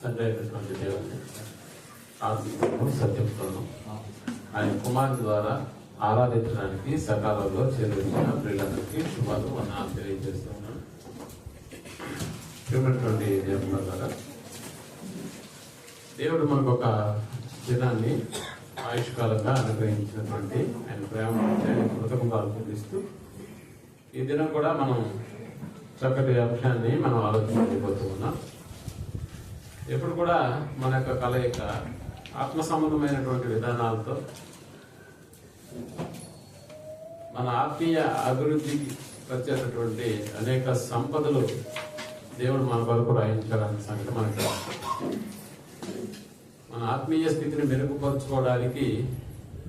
తండ్రి అయినటువంటి దేవుని ఆత్మను సత్యంతోను ఆయన కుమారుని ద్వారా ఆరాధించడానికి సకాలంలో చేరువచ్చిన ప్రియులందరికీ శుభాలు వందనాలు తెలియజేస్తున్నాను. ప్రియమైనటువంటి దేవుని ద్వారా దేవుడు మనకు ఒక దినాన్ని ఆయుష్కాలంగా అనుగ్రహించినటువంటి ఆయన ప్రేమ ఆయన కృతజ్ఞతలు చూపిస్తూ ఈ దినం కూడా మనం చక్కటి అంశాన్ని మనం ఆలోచించబోతూ ఉన్నాం. ఎప్పుడు కూడా మన యొక్క కలయిక ఆత్మ సంబంధమైనటువంటి విధానాలతో మన ఆత్మీయ అభివృద్ధికి వచ్చేటటువంటి అనేక సంపదలు దేవుడు మన కొరకు రాయించాలనే సంగతి మనకి మన ఆత్మీయ స్థితిని మెరుగుపరుచుకోవడానికి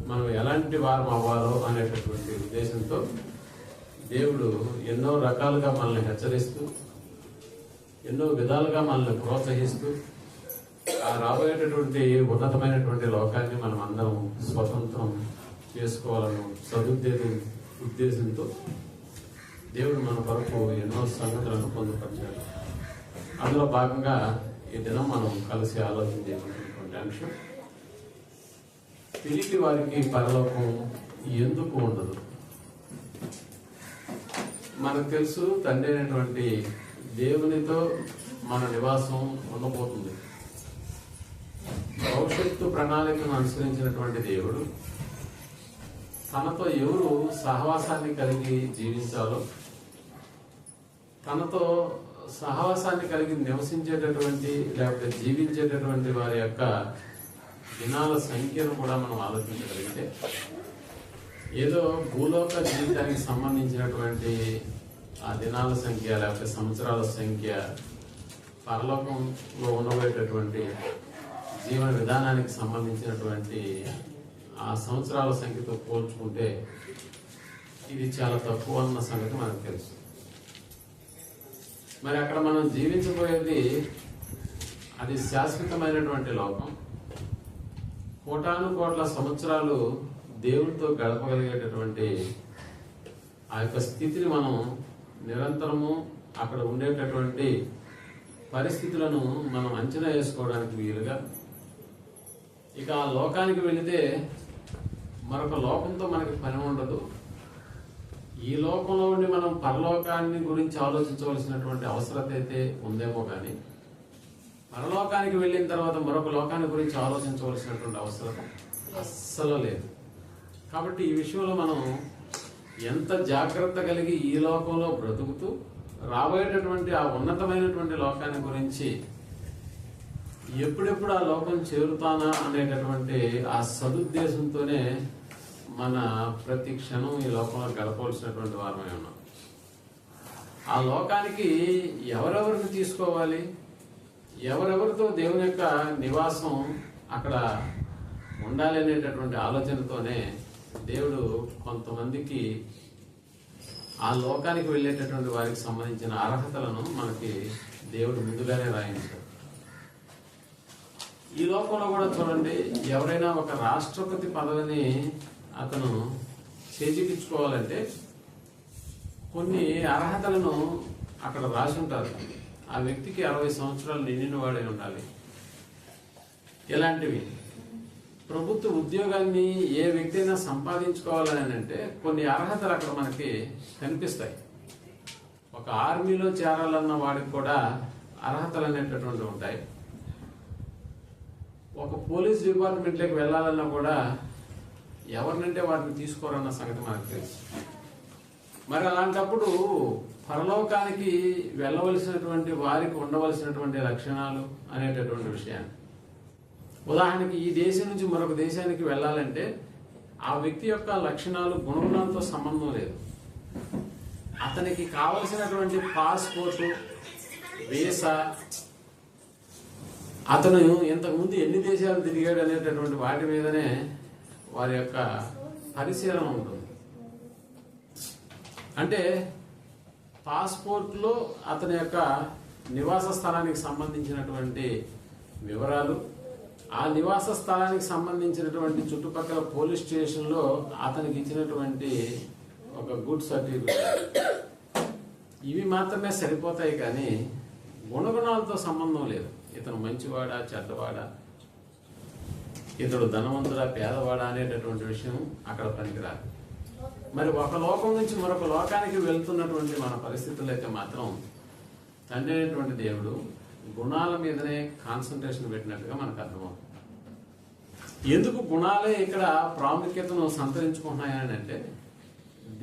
మనం ఎలాంటి వారం అవ్వాలో అనేటటువంటి ఉద్దేశంతో దేవుడు ఎన్నో రకాలుగా మనల్ని హెచ్చరిస్తూ ఎన్నో విధాలుగా మనల్ని ప్రోత్సహిస్తూ ఆ రాబోయేటటువంటి ఉన్నతమైనటువంటి లోకాన్ని మనం అందరం స్వతంత్రం చేసుకోవాలని ఉద్దేశంతో దేవుడు మన కొరకు ఎన్నో సంగతులను పొందుపరిచాడు. అందులో భాగంగా ఈ దినం మనం కలిసి ఆలోచించేటువంటి అంశం, తిరిగి వారికి పరలోకం ఎందుకు ఉండదు. మనకు తెలుసు, తండ్రి అయినటువంటి దేవునితో మన నివాసం ఉండబోతుంది. భవిష్యత్తు ప్రణాళికను అనుసరించినటువంటి దేవుడు తనతో ఎవరు సహవాసాన్ని కలిగి జీవించాలో, తనతో సహవాసాన్ని కలిగి నివసించేటటువంటి లేకపోతే జీవించేటటువంటి వారి యొక్క దినాల సంఖ్యను కూడా మనం ఆలోచించగలిగితే ఏదో భూలోక జీవితానికి సంబంధించినటువంటి ఆ దినాల సంఖ్య లేకపోతే సంవత్సరాల సంఖ్య పరలోకంలో ఉండబోయేటటువంటి జీవన విధానానికి సంబంధించినటువంటి ఆ సంవత్సరాల సంఖ్యతో పోల్చుకుంటే ఇది చాలా తక్కువ అన్న సంగతి మనకు తెలుసు. మరి అక్కడ మనం జీవించబోయేది అది శాశ్వతమైనటువంటి లోకం. కోటాను కోట్ల సంవత్సరాలు దేవునితో గడపగలిగేటటువంటి ఆ యొక్క స్థితిని మనం నిరంతరము అక్కడ ఉండేటటువంటి పరిస్థితులను మనం అంచనా వేసుకోవడానికి వీలుగా, ఇక ఆ లోకానికి వెళితే మరొక లోకంతో మనకి పని ఉండదు. ఈ లోకంలో ఉండి మనం పరలోకాన్ని గురించి ఆలోచించవలసినటువంటి అవసరం అయితే ఉందేమో కానీ పరలోకానికి వెళ్ళిన తర్వాత మరొక లోకాన్ని గురించి ఆలోచించవలసినటువంటి అవసరం అస్సలు లేదు. కాబట్టి ఈ విషయంలో మనం ఎంత జాగ్రత్త కలిగి ఈ లోకంలో బ్రతుకుతూ రాబోయేటటువంటి ఆ ఉన్నతమైనటువంటి లోకాన్ని గురించి ఎప్పుడెప్పుడు ఆ లోకం చేరుతానా అనేటటువంటి ఆ సదుద్దేశంతోనే మన ప్రతి క్షణం ఈ లోకంలో గడపవలసినటువంటి వారమై ఉన్నాం. ఆ లోకానికి ఎవరెవరిని తీసుకోవాలి, ఎవరెవరితో దేవుని యొక్క నివాసం అక్కడ ఉండాలి అనేటటువంటి ఆలోచనతోనే దేవుడు కొంతమందికి ఆ లోకానికి వెళ్ళేటటువంటి వారికి సంబంధించిన అర్హతలను మనకి దేవుడు ముందుగానే రాయించాడు. ఈ లోకంలో కూడా చూడండి, ఎవరైనా ఒక రాష్ట్రపతి పదవిని అతను చేజిక్కించుకోవాలంటే కొన్ని అర్హతలను అక్కడ రాసి ఉంటారు. ఆ వ్యక్తికి 60 సంవత్సరాలు నిండిన వాడే ఉండాలి. ఇలాంటివి ప్రభుత్వ ఉద్యోగాన్ని ఏ వ్యక్తి అయినా సంపాదించుకోవాలని అంటే కొన్ని అర్హతలు అక్కడ మనకి కనిపిస్తాయి. ఒక ఆర్మీలో చేరాలన్న వాడికి కూడా అర్హతలు అనేటటువంటి ఉంటాయి. ఒక పోలీస్ డిపార్ట్మెంట్లోకి వెళ్ళాలన్నా కూడా ఎవరినంటే వాటిని తీసుకోరన్న సంగతి మనకు తెలుసు. మరి అలాంటప్పుడు పరలోకానికి వెళ్ళవలసినటువంటి వారికి ఉండవలసినటువంటి లక్షణాలు అనేటటువంటి విషయాన్ని, ఉదాహరణకి ఈ దేశం నుంచి మరొక దేశానికి వెళ్ళాలంటే ఆ వ్యక్తి యొక్క లక్షణాలు గుణగుణాలతో సంబంధం లేదు. అతనికి కావలసినటువంటి పాస్పోర్టు, వీసా, అతను ఇంతకుముందు ఎన్ని దేశాలు తిరిగాడు అనేటటువంటి వాటి మీదనే వారి యొక్క పరిశీలన ఉంటుంది. అంటే పాస్పోర్ట్లో అతని యొక్క నివాస స్థలానికి సంబంధించినటువంటి వివరాలు, ఆ నివాస స్థలానికి సంబంధించినటువంటి చుట్టుపక్కల పోలీస్ స్టేషన్లో అతనికి ఇచ్చినటువంటి ఒక గుడ్ సర్టిఫికేట్, ఇవి మాత్రమే సరిపోతాయి. కానీ గుణగుణాలతో సంబంధం లేదు. ఇతను మంచివాడా చెడ్డవాడా, ఇతడు ధనవంతుడా పేదవాడా అనేటటువంటి విషయం అక్కడ పనికిరాదు. మరి ఒక లోకం నుంచి మరొక లోకానికి వెళ్తున్నటువంటి మన పరిస్థితులు అయితే మాత్రం తండ్రి అయినటువంటి దేవుడు గుణాల మీదనే కాన్సన్ట్రేషన్ పెట్టినట్టుగా మనకు అర్థమవుతుంది. ఎందుకు గుణాలే ఇక్కడ ప్రాముఖ్యతను సంతరించుకుంటున్నాయని అంటే,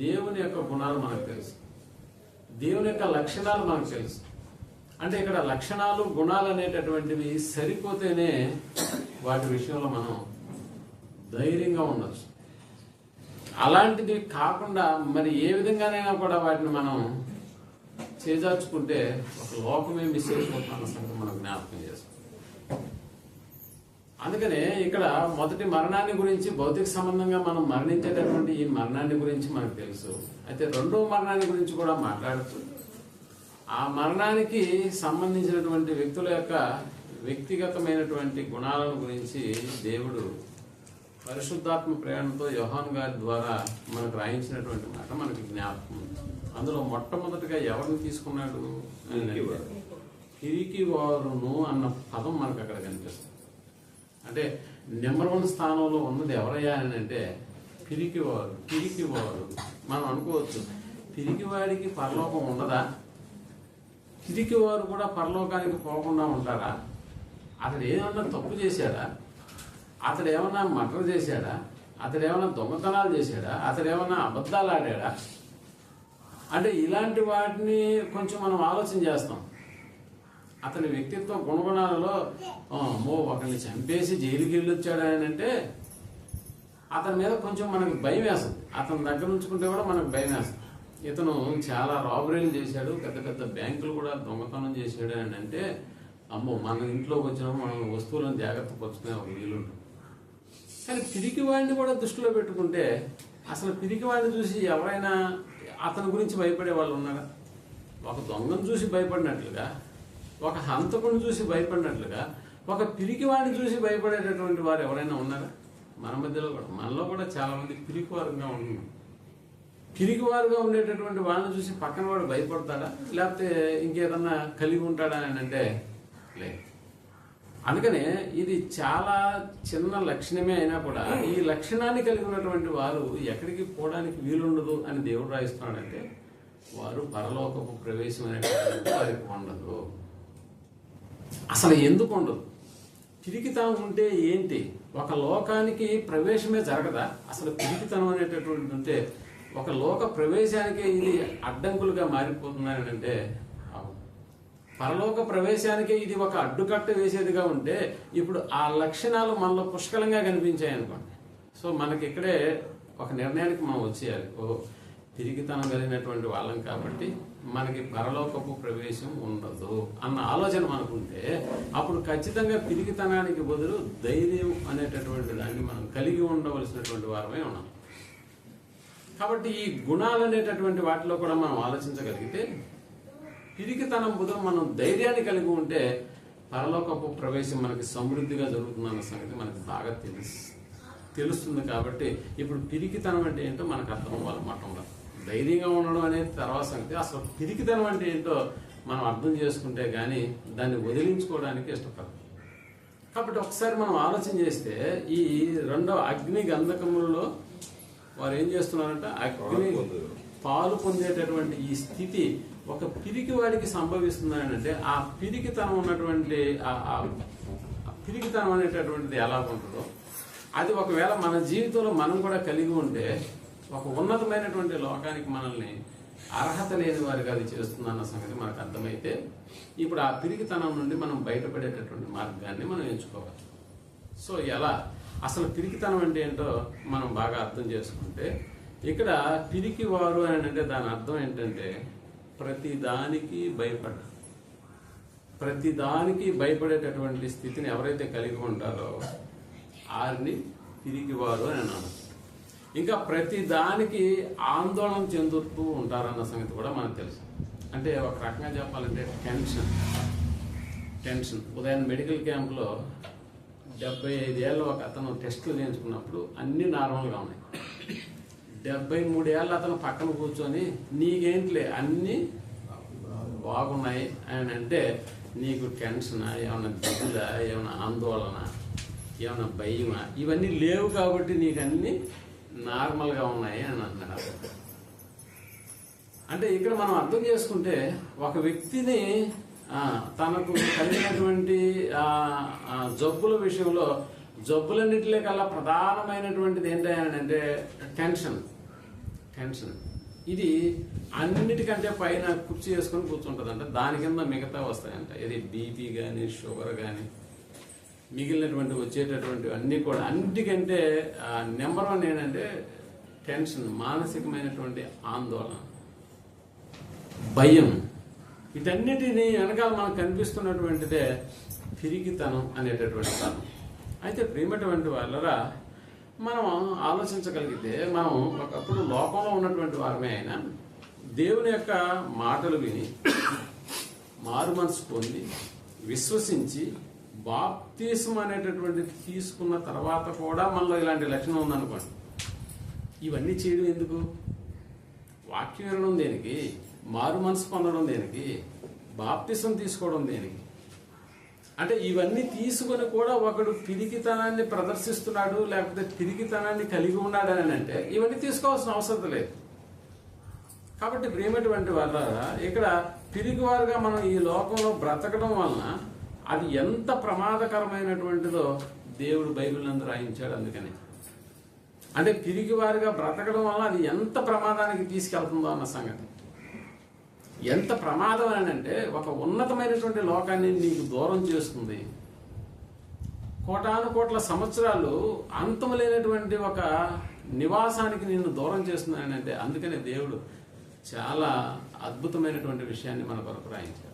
దేవుని యొక్క గుణాలు మనకు తెలుసు, దేవుని యొక్క లక్షణాలు మనకు తెలుసు. అంటే ఇక్కడ లక్షణాలు గుణాలు అనేటటువంటివి సరిపోతేనే వాటి విషయంలో మనం ధైర్యంగా ఉండొచ్చు. అలాంటిది కాకుండా మరి ఏ విధంగానైనా కూడా వాటిని మనం చేజార్చుకుంటే ఒక లోకమే మిస్ అయిపోతున్న సంగతి మనం జ్ఞాపకం చేస్తాం. అందుకనే ఇక్కడ మొదటి మరణాన్ని గురించి భౌతిక సంబంధంగా మనం మరణించేటటువంటి ఈ మరణాన్ని గురించి మనకు తెలుసు. అయితే రెండవ మరణాన్ని గురించి కూడా మాట్లాడుతూ ఆ మరణానికి సంబంధించినటువంటి వ్యక్తుల యొక్క వ్యక్తిగతమైనటువంటి గుణాలను గురించి దేవుడు పరిశుద్ధాత్మ ప్రేరణతో యోహాను గారి ద్వారా మనకు రాయించినటువంటి మాట మనకి జ్ఞాపకం. అందులో మొట్టమొదటిగా ఎవరిని తీసుకున్నాడు? పిరికివారును అన్న పదం మనకు అక్కడ కనిపిస్తుంది. అంటే నెంబర్ 1 స్థానంలో ఉన్నది ఎవరయ్యా అని అంటే పిరికివారు. మనం అనుకోవచ్చు, పిరికివాడికి పరలోకం ఉండదా? పిరికివారు కూడా పరలోకానికి పోకుండా ఉంటారా? అతడు ఏమన్నా తప్పు చేశాడా? అతడు ఏమన్నా మర్డర్ చేశాడా? అతడు ఏమన్నా దొంగతనాలు చేశాడా? అతడు ఏమన్నా అబద్ధాలు ఆడాడా? అంటే ఇలాంటి వాటిని కొంచెం మనం ఆలోచన చేస్తాం. అతని వ్యక్తిత్వ గుణగుణాలలో ఒకరిని చంపేసి జైలుకి వెళ్ళొచ్చాడు అని అంటే అతని మీద కొంచెం మనకు భయం వేస్తుంది. అతని దగ్గర ఉంచుకుంటే కూడా మనకు భయం వేస్తుంది. ఇతను చాలా రాబరీలు చేశాడు, పెద్ద పెద్ద బ్యాంకులు కూడా దొంగతనం చేశాడు అని అంటే అమ్మో, మన ఇంట్లోకి వచ్చినప్పుడు మనం వస్తువులను జాగ్రత్త పరుచుకునే ఒక వీలుంటుంది. కానీ పిరికివాడిని కూడా దృష్టిలో పెట్టుకుంటే అసలు పిరికివాడిని చూసి ఎవరైనా అతని గురించి భయపడే వాళ్ళు ఉన్నారా? ఒక దొంగను చూసి భయపడినట్లుగా, ఒక హంతకుని చూసి భయపడినట్లుగా, ఒక పిరికివాడిని చూసి భయపడేటటువంటి వారు ఎవరైనా ఉన్నారా? మన మధ్యలో కూడా, మనలో కూడా చాలా మంది పిరికివారుగా ఉంటున్నాం. పిరికివారుగా ఉండేటటువంటి వాళ్ళని చూసి పక్కన వాడు భయపడతాడా, లేకపోతే ఇంకేదన్నా కలిగి ఉంటాడా అని అంటే లేదు. అందుకనే ఇది చాలా చిన్న లక్షణమే అయినా కూడా ఈ లక్షణాన్ని కలిగి ఉన్నటువంటి వారు ఎక్కడికి పోవడానికి వీలుండదు అని దేవుడు రాయిస్తున్నాడంటే వారు పరలోకపు ప్రవేశం అనేటువంటి వారికి ఉండదు. అసలు ఎందుకు ఉండదు? పిరికితనం ఉంటే ఏంటి? ఒక లోకానికి ప్రవేశమే జరగదా? అసలు పిరికితనం అనేటటువంటి ఉంటే ఒక లోక ప్రవేశానికే ఇది అడ్డంకులుగా మారిపోతున్నాయని అంటే పరలోక ప్రవేశానికే ఇది ఒక అడ్డుకట్ట వేసేదిగా ఉంటే ఇప్పుడు ఆ లక్షణాలు మనలో పుష్కలంగా కనిపించాయి అనుకోండి. సో మనకి ఇక్కడే ఒక నిర్ణయానికి మనం వచ్చేయాలి. పిరికితనం కలిగినటువంటి వాళ్ళం కాబట్టి మనకి పరలోకపు ప్రవేశం ఉండదు అన్న ఆలోచన మనకుంటే అప్పుడు ఖచ్చితంగా పిరికితనానికి బదులు ధైర్యం అనేటటువంటి దాన్ని మనం కలిగి ఉండవలసినటువంటి వారమే ఉన్నాం. కాబట్టి ఈ గుణాలు అనేటటువంటి వాటిలో కూడా మనం ఆలోచించగలిగితే పిరికితనం బదులు మనం ధైర్యాన్ని కలిగి ఉంటే పరలోకపు ప్రవేశం మనకి సమృద్ధిగా జరుగుతుందన్న సంగతి మనకి బాగా తెలుస్తుంది. కాబట్టి ఇప్పుడు పిరికితనం అంటే ఏంటో మనకు అర్థం అవ్వాలి. మఠంలో ధైర్యంగా ఉండడం అనేది తర్వాత సంగతి. అసలు పిరికితనం అంటే ఏంటో మనం అర్థం చేసుకుంటే కానీ దాన్ని వదిలించుకోవడానికి ఇష్టపడదు. కాబట్టి ఒకసారి మనం ఆలోచన చేస్తే ఈ రెండవ అగ్ని గంధకములలో వారు ఏం చేస్తున్నారంటే అగ్ని పాలు పొందేటటువంటి ఈ స్థితి ఒక పిరికివాడికి సంభవిస్తుందని అంటే ఆ పిరికితనం ఉన్నటువంటి పిరికితనం అనేటటువంటిది ఎలా ఉంటుందో అది ఒకవేళ మన జీవితంలో మనం కూడా కలిగి ఉంటే ఒక ఉన్నతమైనటువంటి లోకానికి మనల్ని అర్హత లేని వారిగా అది చేస్తుందన్న సంగతి మనకు అర్థమైతే ఇప్పుడు ఆ పిరికితనం నుండి మనం బయటపడేటటువంటి మార్గాన్ని మనం ఎంచుకోవాలి. సో ఎలా అసలు పిరికితనం అంటే ఏంటో మనం బాగా అర్థం చేసుకుంటే ఇక్కడ పిరికివారు అని అంటే దాని అర్థం ఏంటంటే ప్రతిదానికి భయపడేటటువంటి స్థితిని ఎవరైతే కలిగి ఉంటారో వారిని పిరికివారు అని అన్నారు. ఇంకా ప్రతి దానికి ఆందోళన చెందుతూ ఉంటారన్న సంగతి కూడా మనకు తెలుసు. అంటే ఒక రకంగా చెప్పాలంటే టెన్షన్. ఉదయం మెడికల్ క్యాంప్లో 75 ఏళ్ళ ఒక అతను టెస్టులు చేయించుకున్నప్పుడు అన్ని నార్మల్గా ఉన్నాయి. 73 ఏళ్ళ అతను పక్కన కూర్చొని నీకేంట్లే అన్నీ బాగున్నాయి అని అంటే నీకు టెన్షనా, ఏమైనా దిగులా, ఏమైనా ఆందోళన, ఏమైనా భయమా, ఇవన్నీ లేవు కాబట్టి నీకు అన్నీ నార్మల్గా ఉన్నాయి అని అంటున్నాడు. అంటే ఇక్కడ మనం అర్థం చేసుకుంటే ఒక వ్యక్తిని తనకు కలిగినటువంటి జబ్బుల విషయంలో జబ్బులన్నింటిలో కల్లా ప్రధానమైనటువంటిది ఏంటంటే టెన్షన్. ఇది అన్నిటికంటే పైన కుర్చీ వేసుకొని కూర్చుంటుంది అంట, దాని కింద మిగతా వస్తాయంట. ఇది బీపీ కానీ షుగర్ కానీ మిగిలినటువంటి వచ్చేటటువంటి అన్నీ కూడా అన్నిటికంటే నెంబర్ 1 ఏంటంటే టెన్షన్, మానసికమైనటువంటి ఆందోళన, భయం. వీటన్నిటిని వెనకాల మనకు కనిపిస్తున్నటువంటిదే పిరికితనం అనేటటువంటి కారణం. అయితే ప్రియమైనటువంటి వాళ్ళరా, మనం ఆలోచించగలిగితే మనం ఒకప్పుడు లోకంలో ఉన్నటువంటి వారమే అయినా దేవుని యొక్క మాటలు విని మారు మనసు పొంది విశ్వసించి బాప్తిస్మం అనేటటువంటిది తీసుకున్న తర్వాత కూడా మనలో ఇలాంటి లక్షణం ఉందనుకోండి, ఇవన్నీ చేయడం ఎందుకు? వాక్యం వినడం దేనికి? మారు మనసు పొందడం దేనికి? బాప్తిస్మం తీసుకోవడం దేనికి? అంటే ఇవన్నీ తీసుకొని కూడా ఒకడు పిరికితనాన్ని ప్రదర్శిస్తున్నాడు, లేకపోతే పిరికితనాన్ని కలిగి ఉన్నాడు అని అంటే ఇవన్నీ తీసుకోవాల్సిన అవసరం లేదు. కాబట్టి ప్రియమైనటువంటి వాళ్ళ ఇక్కడ పిరికివారుగా మనం ఈ లోకంలో బ్రతకడం వలన అది ఎంత ప్రమాదకరమైనటువంటిదో దేవుడు బైబిల్ నందు రాయించాడు. అందుకని అంటే పిరికివారుగా బ్రతకడం వలన అది ఎంత ప్రమాదానికి తీసుకెళ్తుందో అన్న సంగతి. ఎంత ప్రమాదం అని అంటే ఒక ఉన్నతమైనటువంటి లోకాన్ని నీకు దూరం చేస్తుంది. కోటాను కోట్ల సంవత్సరాలు అంతం లేనటువంటి ఒక నివాసానికి నిన్ను దూరం చేస్తుంది అని అంటే అందుకనే దేవుడు చాలా అద్భుతమైనటువంటి విషయాన్ని మన కొరకు రాయించాడు.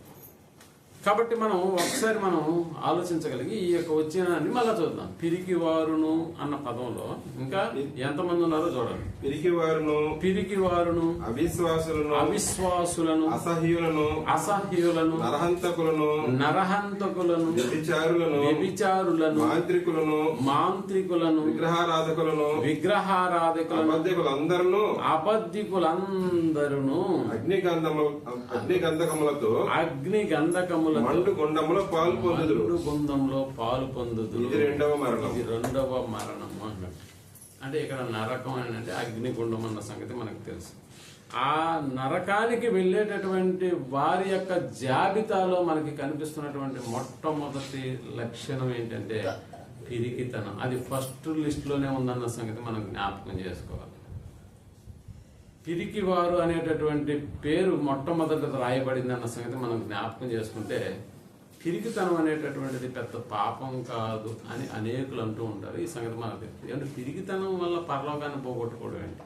కాబట్టి మనం ఒకసారి మనం ఆలోచించగలిగి ఈ యొక్క వచ్చినాన్ని మళ్ళా చూద్దాం. పిరికివారును అన్న పదంలో ఇంకా ఎంతమంది ఉన్నారో చూడండి. పిరికివారును అవిశ్వాసులను అసహ్యులను నరహంతకులను వ్యభిచారులను మాంత్రికులను విగ్రహారాధకులను అబద్ధికులందరూ అగ్ని గంధకములతో గుండంలో పాలు పొందుదు. ఇది రెండవ మరణం అన్నట్టు. అంటే ఇక్కడ నరకం అని అంటే అగ్నిగుండం అన్న సంగతి మనకు తెలుసు. ఆ నరకానికి వెళ్ళేటటువంటి వారి యొక్క జాబితాలో మనకి కనిపిస్తున్నటువంటి మొట్టమొదటి లక్షణం ఏంటంటే పిరికితనం. అది ఫస్ట్ లిస్ట్ లోనే ఉందన్న సంగతి మనం జ్ఞాపకం చేసుకోవాలి. పిరికివారు అనేటటువంటి పేరు మొట్టమొదటి రాయబడింది అన్న సంగతి మనం జ్ఞాపకం చేసుకుంటే పిరికితనం అనేటటువంటిది పెద్ద పాపం కాదు అని అనేకులు అంటూ ఉంటారు. ఈ సంగతి మనకు తెలుసు. అంటే పిరికితనం వల్ల పరలోకాన్ని పోగొట్టుకోవడం ఏంటి?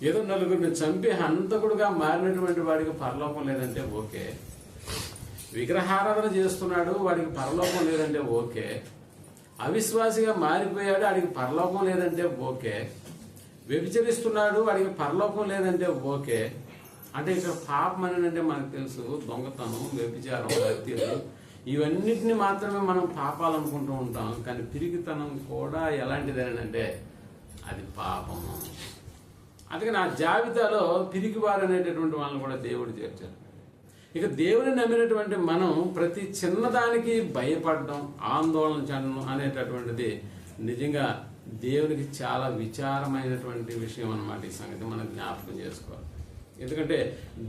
ఏదో నలుగురిని చంపి హంతకుడుగా మారినటువంటి వాడికి పరలోకం లేదంటే ఓకే, విగ్రహారాధన చేస్తున్నాడు వాడికి పరలోకం లేదంటే ఓకే, అవిశ్వాసిగా మారిపోయాడు వాడికి పరలోకం లేదంటే ఓకే, వ్యభిచరిస్తున్నాడు వాడికి పరలోకం లేదంటే ఓకే. అంటే ఇక్కడ పాపం అని అంటే మనకు తెలుసు, దొంగతనం, వ్యభిచారం, హత్యలు ఇవన్నిటిని మాత్రమే మనం పాపాలు అనుకుంటూ ఉంటాం. కానీ పిరికితనం కూడా ఎలాంటిదేనంటే అది పాపము. అందుకని ఆ జాబితాలో పిరికివారు అనేటటువంటి వాళ్ళని కూడా దేవుడు చేర్చారు. ఇక దేవుని నమ్మినటువంటి మనం ప్రతి చిన్నదానికి భయపడడం, ఆందోళన చెందడం అనేటటువంటిది నిజంగా దేవునికి చాలా విచారమైనటువంటి విషయం అన్నమాట. ఈ సంగతి మనం జ్ఞాపకం చేసుకోవాలి. ఎందుకంటే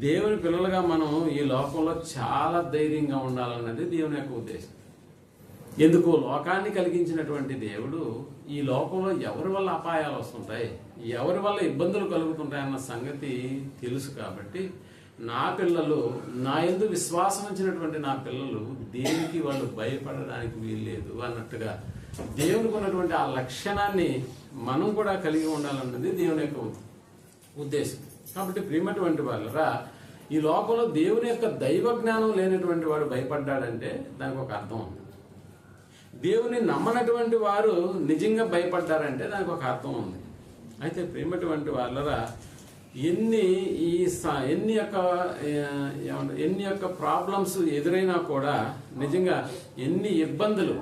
దేవుని పిల్లలుగా మనం ఈ లోకంలో చాలా ధైర్యంగా ఉండాలన్నది దేవుని యొక్క ఉద్దేశం. ఎందుకు? లోకాన్ని కలిగించినటువంటి దేవుడు ఈ లోకంలో ఎవరి వల్ల అపాయాలు వస్తుంటాయి, ఎవరి వల్ల ఇబ్బందులు కలుగుతుంటాయి అన్న సంగతి తెలుసు. కాబట్టి నా పిల్లలు, నా యందు విశ్వాసం ఉంచినటువంటి నా పిల్లలు దేనికి వాళ్ళు భయపడడానికి వీల్లేదు అన్నట్టుగా దేవునికి ఉన్నటువంటి ఆ లక్షణాన్ని మనం కూడా కలిగి ఉండాలన్నది దేవుని యొక్క ఉద్దేశం. కాబట్టి ప్రియమైనటువంటి వాళ్ళరా, ఈ లోకంలో దేవుని యొక్క దైవ జ్ఞానం లేనటువంటి వాడు భయపడ్డాడంటే దానికి ఒక అర్థం ఉంది. దేవుని నమ్మనటువంటి వారు నిజంగా భయపడ్డారంటే దానికి ఒక అర్థం ఉంది. అయితే ప్రియమైనటువంటి వాళ్ళరా, ఎన్ని యొక్క ప్రాబ్లమ్స్ ఎదురైనా కూడా నిజంగా ఎన్ని ఇబ్బందులు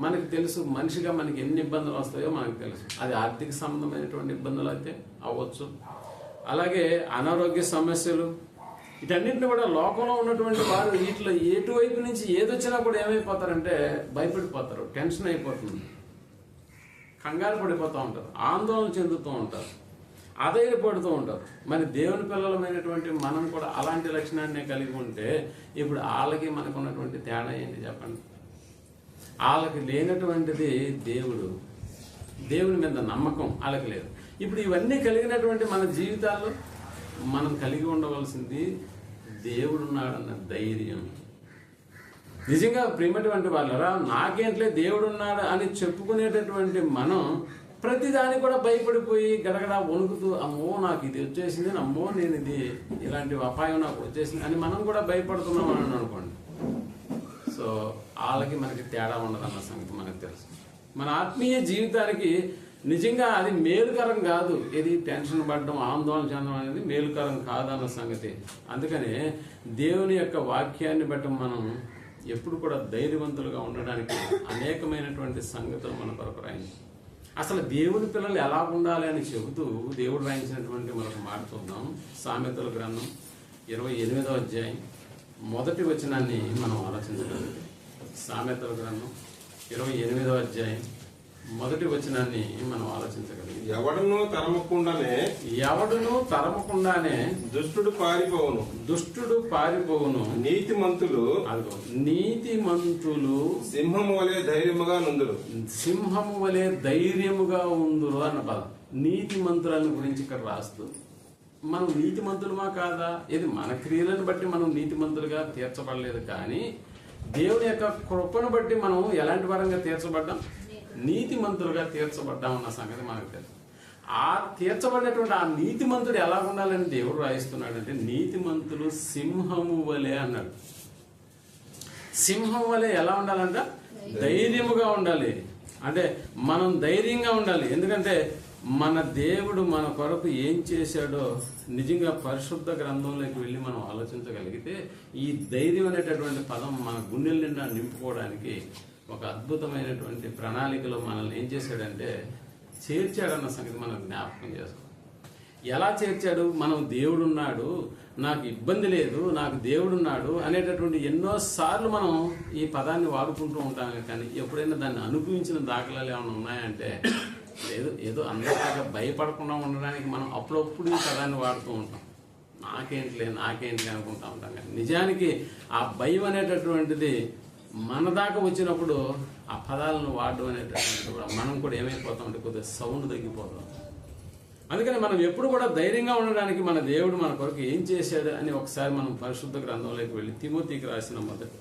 మనకు తెలుసు. మనిషిగా మనకి ఎన్ని ఇబ్బందులు వస్తాయో మనకు తెలుసు. అది ఆర్థిక సంబంధమైనటువంటి ఇబ్బందులు అయితే అవ్వచ్చు, అలాగే అనారోగ్య సమస్యలు, వీటన్నింటిని కూడా లోకంలో ఉన్నటువంటి వారు వీటిలో ఎటువైపు నుంచి ఏదొచ్చినా కూడా ఏమైపోతారంటే భయపడిపోతారు, టెన్షన్ అయిపోతుంది, కంగారు పడిపోతూ ఉంటారు, ఆందోళన చెందుతూ ఉంటారు, అధైర్యపడుతూ ఉంటారు. మరి దేవుని పిల్లలమైనటువంటి మనం కూడా అలాంటి లక్షణాన్ని కలిగి ఉంటే ఇప్పుడు వాళ్ళకి మనకు ఉన్నటువంటి తేడా ఏంటి చెప్పండి? వాళ్ళకి లేనటువంటిది దేవుని మీద నమ్మకం వాళ్ళకి లేదు. ఇప్పుడు ఇవన్నీ కలిగినటువంటి మన జీవితాల్లో మనం కలిగి ఉండవలసింది దేవుడున్నాడన్న ధైర్యం. నిజంగా ప్రియమైనటువంటి వాళ్ళరా, నాకేంట్లే దేవుడున్నాడు అని చెప్పుకునేటటువంటి మనం ప్రతిదానికి కూడా భయపడిపోయి గడగడ వణుకుతూ, అమ్మో నాకు ఇది వచ్చేసింది, అమ్మో నేను ఇది ఇలాంటి అపాయం నాకు వచ్చేసింది అని మనం కూడా భయపడుతున్నాం అని అనుకోండి. సో వాళ్ళకి మనకి తేడా ఉండదన్న సంగతి మనకు తెలుసు. మన ఆత్మీయ జీవితానికి నిజంగా అది మేలుకరం కాదు. ఇది టెన్షన్ పడడం, ఆందోళన చెందడం అనేది మేలుకరం కాదన్న సంగతి. అందుకనే దేవుని యొక్క వాక్యాన్ని బట్టి మనం ఎప్పుడు కూడా ధైర్యవంతులుగా ఉండడానికి అనేకమైనటువంటి సంగతులు మన కొరకు రాయించి, అసలు దేవుని పిల్లలు ఎలా ఉండాలి అని చెబుతూ దేవుడు రాయించినటువంటి మరొక మాట చూద్దాం. సామెతల గ్రంథం 28వ అధ్యాయం 1వ వచనాన్ని మనం ఆలోచించగలిగితే, సామెతల గ్రంథం 28వ అధ్యాయం 1వ వచనాన్ని మనం ఆలోచించగలిగితే, ఎవడును తరమకుండానే దుష్టుడు పారిపోవును నీతిమంతులు సింహము వలె ధైర్యముగా ఉందురు అన్న పదం నీతిమంతులను గురించి ఇక్కడ రాస్తూ, మనం నీతిమంతులమా కాదా? ఇది మన క్రియలను బట్టి మనం నీతిమంతులుగా తీర్చబడలేదు, కానీ దేవుని యొక్క కృపను బట్టి మనం ఎలాంటి పరంగా తీర్చబడ్డాం? నీతిమంతులుగా తీర్చబడ్డామన్న సంగతి మనకు తెలుసు. ఆ తీర్చబడినటువంటి ఆ నీతిమంతుడు ఎలా ఉండాలని దేవుడు రాయిస్తున్నాడంటే, నీతిమంతులు సింహము వలె అన్నాడు. సింహం వలె ఎలా ఉండాలంట? ధైర్యముగా ఉండాలి. అంటే మనం ధైర్యంగా ఉండాలి. ఎందుకంటే మన దేవుడు మన కొరకు ఏం చేశాడో నిజంగా పరిశుద్ధ గ్రంథంలోకి వెళ్ళి మనం ఆలోచించగలిగితే, ఈ ధైర్యం అనేటటువంటి పదం మన గుండెల నిండా నింపుకోవడానికి ఒక అద్భుతమైనటువంటి ప్రణాళికలో మనల్ని ఏం చేశాడంటే చేర్చాడన్న సంగతి మనం జ్ఞాపకం చేసుకోవాలి. ఎలా చేర్చాడు? మనం దేవుడున్నాడు, నాకు ఇబ్బంది లేదు, నాకు దేవుడున్నాడు అనేటటువంటి ఎన్నోసార్లు మనం ఈ పదాన్ని వాడుకుంటూ ఉంటాం, కానీ ఎప్పుడైనా దాన్ని అనుభవించిన దాఖలాలు ఏమైనా ఉన్నాయంటే లేదు. ఏదో అందరిలాగా భయపడకుండా ఉండడానికి మనం అప్పుడప్పుడు ఈ పదాన్ని వాడుతూ ఉంటాం. నాకేంటి అనుకుంటా ఉంటాం, కానీ నిజానికి ఆ భయం అనేటటువంటిది మన దాకా వచ్చినప్పుడు ఆ పదాలను వాడడం అనేటటువంటిది కూడా మనం కూడా ఏమైపోతాం అంటే కొద్దిగా సౌండ్ తగ్గిపోతాం. అందుకని మనం ఎప్పుడు కూడా ధైర్యంగా ఉండడానికి మన దేవుడు మన కొరకు ఏం చేశాడు అని ఒకసారి మనం పరిశుద్ధ గ్రంథంలోకి వెళ్ళి తిమోతికి రాసిన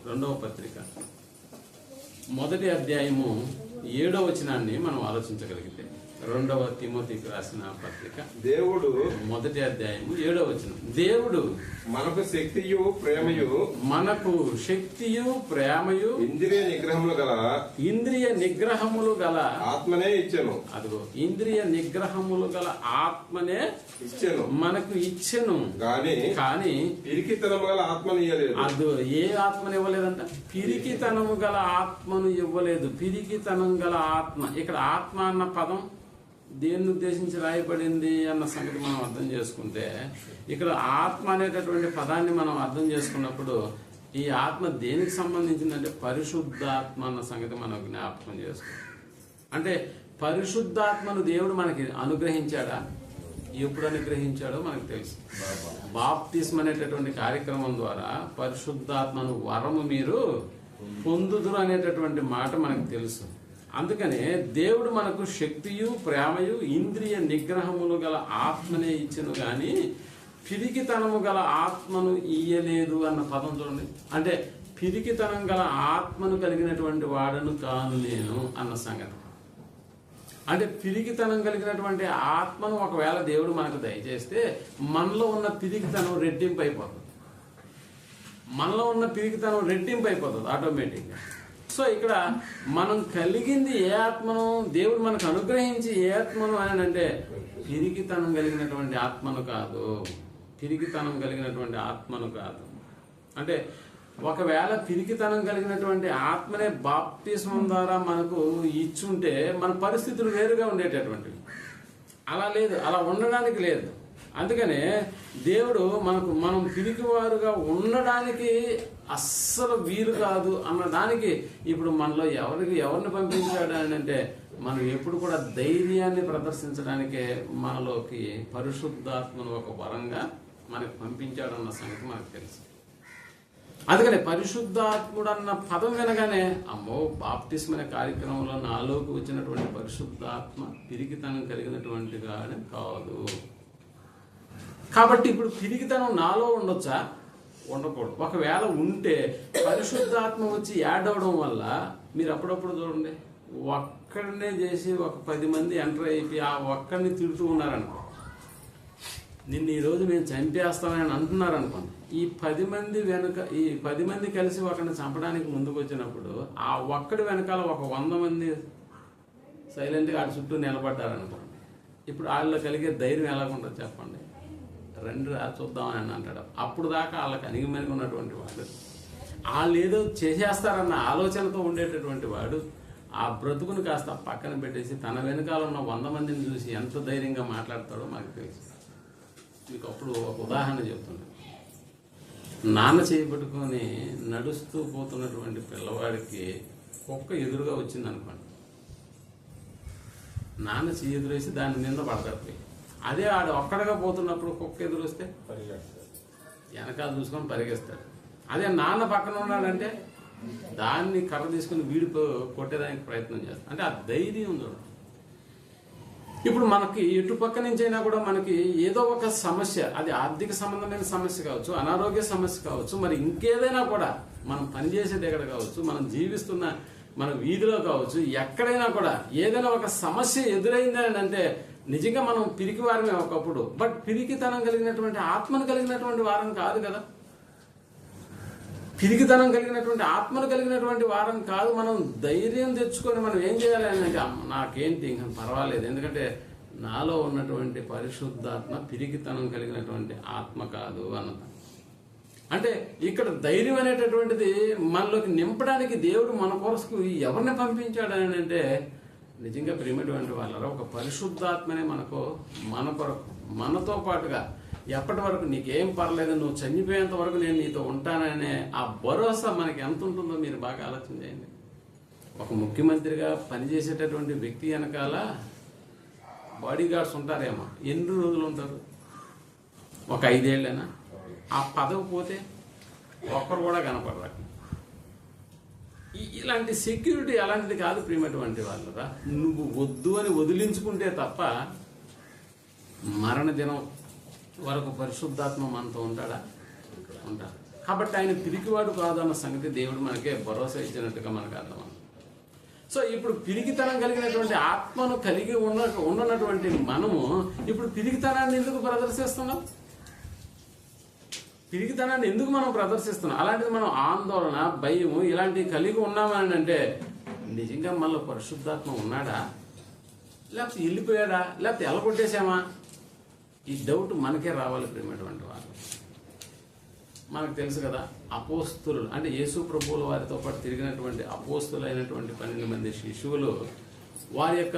2వ పత్రిక 1వ అధ్యాయము 7వ వచనాన్ని మనం ఆలోచించగలిగితే, 2వ తిమోతికి రాసిన పత్రిక దేవుడు 1వ అధ్యాయము 7వ వచనం, దేవుడు మనకు శక్తియు ప్రేమయు ఇంద్రియ నిగ్రహములు గల ఆత్మనే ఇచ్చెను. అదిగో ఇంద్రియ నిగ్రహములు గల ఆత్మనే ఇచ్చెను, మనకు ఇచ్చెను, కానీ పిరికితనము గల ఆత్మను ఇవ్వలేదు. అది ఏ ఆత్మను ఇవ్వలేదంట? పిరికితనము గల ఆత్మను ఇవ్వలేదు. పిరికితనం గల ఆత్మ, ఇక్కడ ఆత్మ అన్న పదం దేన్ని ఉద్దేశించి రాయబడింది అన్న సంగతి మనం అర్థం చేసుకుంటే, ఇక్కడ ఆత్మ అనేటటువంటి పదాన్ని మనం అర్థం చేసుకున్నప్పుడు ఈ ఆత్మ దేనికి సంబంధించిందంటే పరిశుద్ధాత్మ అన్న సంగతి మనం జ్ఞాపకం చేసుకోవాలి. అంటే పరిశుద్ధాత్మను దేవుడు మనకి అనుగ్రహించాడా? ఎప్పుడు అనుగ్రహించాడో మనకు తెలుసు. బాప్తిస్మ అనేటటువంటి కార్యక్రమం ద్వారా పరిశుద్ధాత్మను వరము మీరు పొందుదురు అనేటటువంటి మాట మనకు తెలుసు. అందుకనే దేవుడు మనకు శక్తియు ప్రేమయు ఇంద్రియ నిగ్రహములు గల ఆత్మనే ఇచ్చెను, గాని పిరికితనము గల ఆత్మను ఇయ్యలేదు అన్న పదం చూడండి. అంటే పిరికితనం గల ఆత్మను కలిగినటువంటి వాడను కాను నేను అన్న సంగతి. అంటే పిరికితనం కలిగినటువంటి ఆత్మను ఒకవేళ దేవుడు మనకు దయచేస్తే మనలో ఉన్న పిరికితనం రెట్టింపు అయిపోతుంది ఆటోమేటిక్గా. సో ఇక్కడ మనం కలిగింది ఏ ఆత్మను, దేవుడు మనకు అనుగ్రహించి ఏ ఆత్మను అని అంటే పిరికితనం కలిగినటువంటి ఆత్మను కాదు. అంటే ఒకవేళ పిరికితనం కలిగినటువంటి ఆత్మనే బాప్తిస్మం ద్వారా మనకు ఇచ్చుంటే మన పరిస్థితులు వేరుగా ఉండేటటువంటివి. అలా లేదు, అలా ఉండడానికి లేదు. అందుకనే దేవుడు మనం పిరికివారుగా ఉండడానికి అస్సలు వీలు కాదు అన్నదానికి ఇప్పుడు మనలో ఎవరిని పంపించాడు అని అంటే మనం ఎప్పుడు కూడా ధైర్యాన్ని ప్రదర్శించడానికే మనలోకి పరిశుద్ధాత్మను ఒక వరంగా మనకు పంపించాడు అన్న సంగతి మనకు తెలుసు. అందుకని పరిశుద్ధాత్ముడు అన్న పదం వినగానే అమ్మో బాప్టిస్మ్ అనే కార్యక్రమంలో నాలోకి వచ్చినటువంటి పరిశుద్ధాత్మ పిరికితనం కలిగినటువంటిగా కాదు. కాబట్టి ఇప్పుడు పిరికితనం నాలో ఉండొచ్చా? ఉండకూడదు. ఒకవేళ ఉంటే పరిశుద్ధాత్మ వచ్చి యాడ్ అవడం వల్ల మీరు అప్పుడప్పుడు చూడండి, ఒక్కడనే చేసి ఒక 10 మంది ఎంటర్ అయిపోయి ఆ ఒక్కడిని తిడుతూ ఉన్నారనుకో, నిన్ను ఈరోజు నేను చంపేస్తానని అంటున్నారు అనుకోండి. ఈ 10 మంది కలిసి ఒకరిని చంపడానికి ముందుకు వచ్చినప్పుడు ఆ ఒక్కడి వెనకాల ఒక 100 మంది సైలెంట్గా ఆడి చుట్టూ నిలబడ్డారనుకోండి. ఇప్పుడు వాళ్ళలో కలిగే ధైర్యం ఎలాగుంటుందో చెప్పండి. రండి చూద్దామని అంటాడు. అప్పుడు దాకా వాళ్ళకి అణిగిమణిగి ఉన్నటువంటి వాడు, వాళ్ళు ఏదో చేసేస్తారన్న ఆలోచనతో ఉండేటటువంటి వాడు ఆ బ్రతుకుని కాస్త పక్కన పెట్టేసి తన వెనకాల ఉన్న 100 మందిని చూసి ఎంత ధైర్యంగా మాట్లాడతాడో మాకు తెలుసు. మీకు అప్పుడు ఒక ఉదాహరణ చెప్తున్నాను. నాన్న చేయబట్టుకొని నడుస్తూ పోతున్నటువంటి పిల్లవాడికి కుక్క ఎదురుగా వచ్చింది అనుకోండి. నాన్న చేయి ఎదురేసి దాని మీద పడతారు. అదే ఆడు ఒక్కడగా పోతున్నప్పుడు కుక్క ఎదురొస్తే వెనకాల చూసుకొని పరిగెస్తాడు. అదే నాన్న పక్కన ఉన్నాడంటే దాన్ని కర్ర తీసుకుని వీడి కొట్టేదానికి ప్రయత్నం చేస్తాడు. అంటే ఆ ధైర్యం చూడండి. ఇప్పుడు మనకి ఎటు పక్క నుంచి అయినా కూడా మనకి ఏదో ఒక సమస్య, అది ఆర్థిక సంబంధమైన సమస్య కావచ్చు, అనారోగ్య సమస్య కావచ్చు, మరి ఇంకేదైనా కూడా మనం పనిచేసే దగ్గర కావచ్చు, మనం జీవిస్తున్న మన వీధిలో కావచ్చు, ఎక్కడైనా కూడా ఏదైనా ఒక సమస్య ఎదురైందని అంటే నిజంగా మనం పిరికి వారమే ఒకప్పుడు. బట్ పిరికితనం కలిగినటువంటి ఆత్మను కలిగినటువంటి వారం కాదు కదా. పిరికితనం కలిగినటువంటి ఆత్మను కలిగినటువంటి వారం కాదు. మనం ధైర్యం తెచ్చుకొని మనం ఏం చేయాలి అని అంటే, నాకేంటి ఇంకా పర్వాలేదు, ఎందుకంటే నాలో ఉన్నటువంటి పరిశుద్ధాత్మ పిరికితనం కలిగినటువంటి ఆత్మ కాదు అన్నది. అంటే ఇక్కడ ధైర్యం అనేటటువంటిది మనలోకి నింపడానికి దేవుడు మన కొరకు ఎవరిని పంపించాడు అని అంటే, నిజంగా ప్రేమటువంటి వాళ్ళ ఒక పరిశుద్ధాత్మనే మన కొరకు మనతో పాటుగా ఎప్పటి వరకు నీకేం పర్లేదు, నువ్వు చనిపోయేంత వరకు నేను నీతో ఉంటాననే ఆ భరోసా మనకి ఎంత ఉంటుందో మీరు బాగా ఆలోచన చేయండి. ఒక ముఖ్యమంత్రిగా పనిచేసేటటువంటి వ్యక్తి వెనకాల బాడీ గార్డ్స్ ఉంటారేమో, ఎన్ని రోజులు ఉంటారు? ఒక 5 ఏళ్ళైనా. ఆ పదవి పోతే ఒక్కరు కూడా కనపడరు. ఇలాంటి సెక్యూరిటీ అలాంటిది కాదు ప్రియమైనటువంటి వాళ్ళరా. నువ్వు వద్దు అని వదిలించుకుంటే తప్ప మరణ దినం వరకు పరిశుద్ధాత్మ మనతో ఉంటాడా? ఉంటాడు. కాబట్టి ఆయన పిరికివాడు కాదు అన్న సంగతి దేవుడు మనకే భరోసా ఇచ్చినట్టుగా మనకు అర్థం. సో ఇప్పుడు పిరికితనం కలిగినటువంటి ఆత్మను కలిగి ఉన్నటువంటి మనము ఇప్పుడు పిరికితనాన్ని ఎందుకు ప్రదర్శిస్తున్నాం? పిరికితనాన్ని ఎందుకు మనం ప్రదర్శిస్తున్నాం? అలాంటిది మనం ఆందోళన, భయము ఇలాంటివి కలిగి ఉన్నామని అంటే నిజంగా మనలో పరిశుద్ధాత్మ ఉన్నాడా, లేకపోతే వెళ్ళిపోయాడా, లేకపోతే ఎలగొట్టేశామా? ఈ డౌట్ మనకే రావాలి ప్రియమైనటువంటి వాళ్ళు. మనకు తెలుసు కదా, అపోస్తులు అంటే యేసు ప్రభువుల వారితో పాటు తిరిగినటువంటి అపోస్తులైనటువంటి 12 మంది శిశువులు వారి యొక్క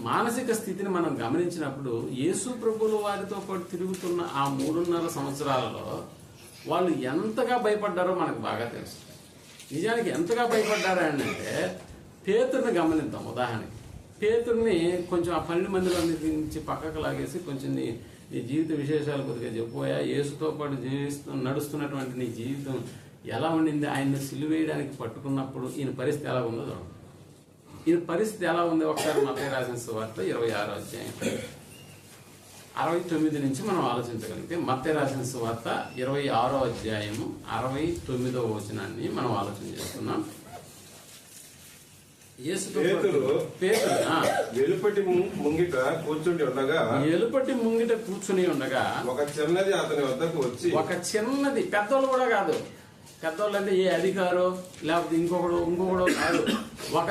మానసిక స్థితిని మనం గమనించినప్పుడు యేసు ప్రభువుల వారితో పాటు తిరుగుతున్న ఆ 3.5 సంవత్సరాలలో వాళ్ళు ఎంతగా భయపడ్డారో మనకు బాగా తెలుసు. నిజానికి ఎంతగా భయపడ్డారా అంటే పేతురుని గమనిద్దాం. ఉదాహరణకి పేతురుని కొంచెం ఆ 12 మందిలో నుంచి పక్కకు లాగేసి కొంచెం నీ జీవిత విశేషాలు కొద్దిగా చెప్పబోయా, యేసుతో పాటు నడుస్తున్నటువంటి నీ జీవితం ఎలా ఉండింది, ఆయన్ని సిలువేయడానికి పట్టుకున్నప్పుడు ఈయన పరిస్థితి ఎలా ఉందో చూడండి. ఈయన పరిస్థితి ఎలా ఉంది ఒకసారి మత్తయి రాసిన సువార్త 26వ అధ్యాయం 69 నుంచి మనం ఆలోచించగలిగితే, మత్తయి రాసిన సువార్త 26వ అధ్యాయము 69వ వచనాన్ని మనం ఆలోచన చేస్తున్నాం. ఎలుపటి ముంగిట కూర్చుని ఉండగా ఒక చిన్నది అతని వద్దకు వచ్చి, ఒక చిన్నది, పెద్దోళ్ళు కూడా కాదు, పెద్దోళ్ళు అంటే ఏ అధికారో లేకపోతే ఇంకొకడు కాదు, ఒక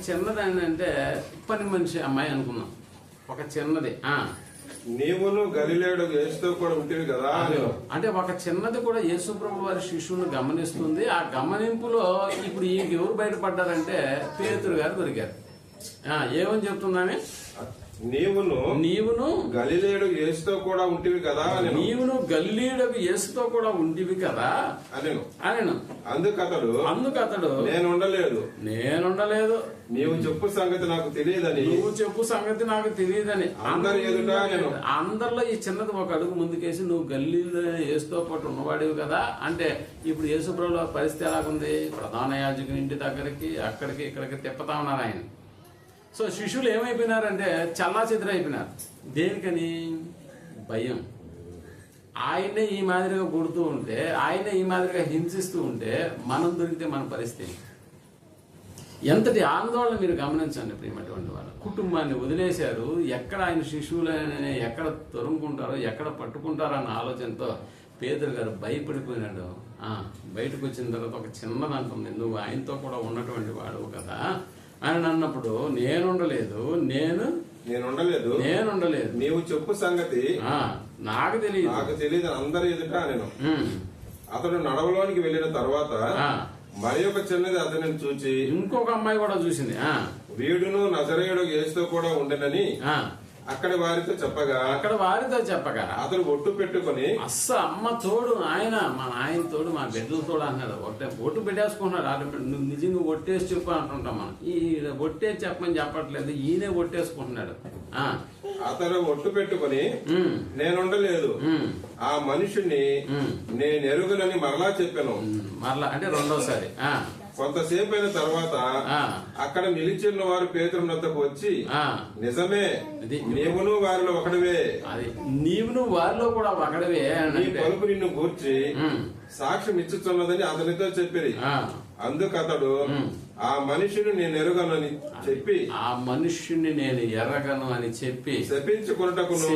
చిన్నది అని అంటే పని మనిషి అమ్మాయి అనుకున్నాం. ఒక చిన్నది, నీవును గలిలేయుడు యేసుతో కూడా ఉంటుంది కదా అంటే ఒక చిన్నది కూడా యేసు ప్రభు వారి శిష్యుని గమనిస్తుంది. ఆ గమనింపులో ఇప్పుడు ఈయనకి ఎవరు బయటపడ్డారంటే పేతురు గారు దొరికారు. ఏమని చెప్తున్నామే, నీవును గలిలేయుడు యేసుతో కూడా ఉంటివి కదా అని నీవును గలిలేయుడకు యేసుతో కూడా ఉంటివి కదా అనెను. అందుకతడు నేనుండలేదు, నీవు చెప్పు సంగతి నాకు తెలియదని అందరిలో ఈ చిన్నది ఒక అడుగు ముందుకేసి నువ్వు గల్లీలో యేసుతో పాటు ఉన్నవాడివి కదా అంటే ఇప్పుడు యేసుప్రభుల పరిస్థితి ఎలాగుంది? ప్రధాన యాజకుని ఇంటి దగ్గరికి అక్కడికి ఇక్కడికి తిప్పుతా ఉన్నారు ఆయన. సో శిష్యులు ఏమైపోయినారంటే చల్లాచెదురైపోయినారు. దేనికని? భయం. ఆయనే ఈ మాదిరిగా కొడుతూ ఉంటే, ఆయనే ఈ మాదిరిగా హింసిస్తూ ఉంటే మనం దొరికితే మన పరిస్థితి ఎంతటి ఆందోళన మీరు గమనించండి. ప్రియమైనటువంటి వాళ్ళు కుటుంబాన్ని వదిలేశారు. ఎక్కడ ఆయన శిశువులని ఎక్కడ తొరుముకుంటారో, ఎక్కడ పట్టుకుంటారో అన్న ఆలోచనతో పేదరు గారు భయపడిపోయినాడు. బయటకు వచ్చిన తర్వాత ఒక చిన్నది అంటుంది, నువ్వు ఆయనతో కూడా ఉన్నటువంటి వాడు కదా అని అన్నప్పుడు నేనుండలేదు నీవు చెప్పు సంగతి నాకు తెలియదు అందరి ఎదుట నేను. అతడు నడవలోనికి వెళ్ళిన తర్వాత మరి ఒక చిన్నది అతనిని చూచి ఇంకొక అమ్మాయి కూడా చూసింది. వీడును నజరేయుడు యేసుతో కూడా ఉండనని అక్కడ వారితో చెప్పగా అతను ఒట్టు పెట్టుకుని అమ్మ తోడు ఆయన తోడు మా బిడ్డల తోడు అన్నాడు. ఒట్టు పెట్టేసుకున్నాడు. నువ్వు నిజంగా ఒట్టేసి చెప్పు అంటుంటాం మనం. ఈ ఒట్టేసి చెప్పమని చెప్పట్లేదు, ఈయనే ఒట్టేసుకుంటున్నాడు. అతను ఒట్టు పెట్టుకుని నేనుండలేదు, ఆ మనుషుని నేను ఎరుగునని మరలా చెప్పాను. మరలా అంటే రెండోసారి. కొంతసేపు అయిన తర్వాత అక్కడ నిలిచిన వారు పేతురు వద్దకు వచ్చి నిజమే నీవును వారిలో ఒకడివే, నీవును వారిలో కూడా ఒకడివే, నీ పలుకు నిన్ను గూర్చి సాక్ష్యం ఇచ్చుతున్నదని అతనితో చెప్పిరి. అందుకతడు ఆ మనిషిని నేను ఎరగను అని చెప్పి శపించుకొనుటకును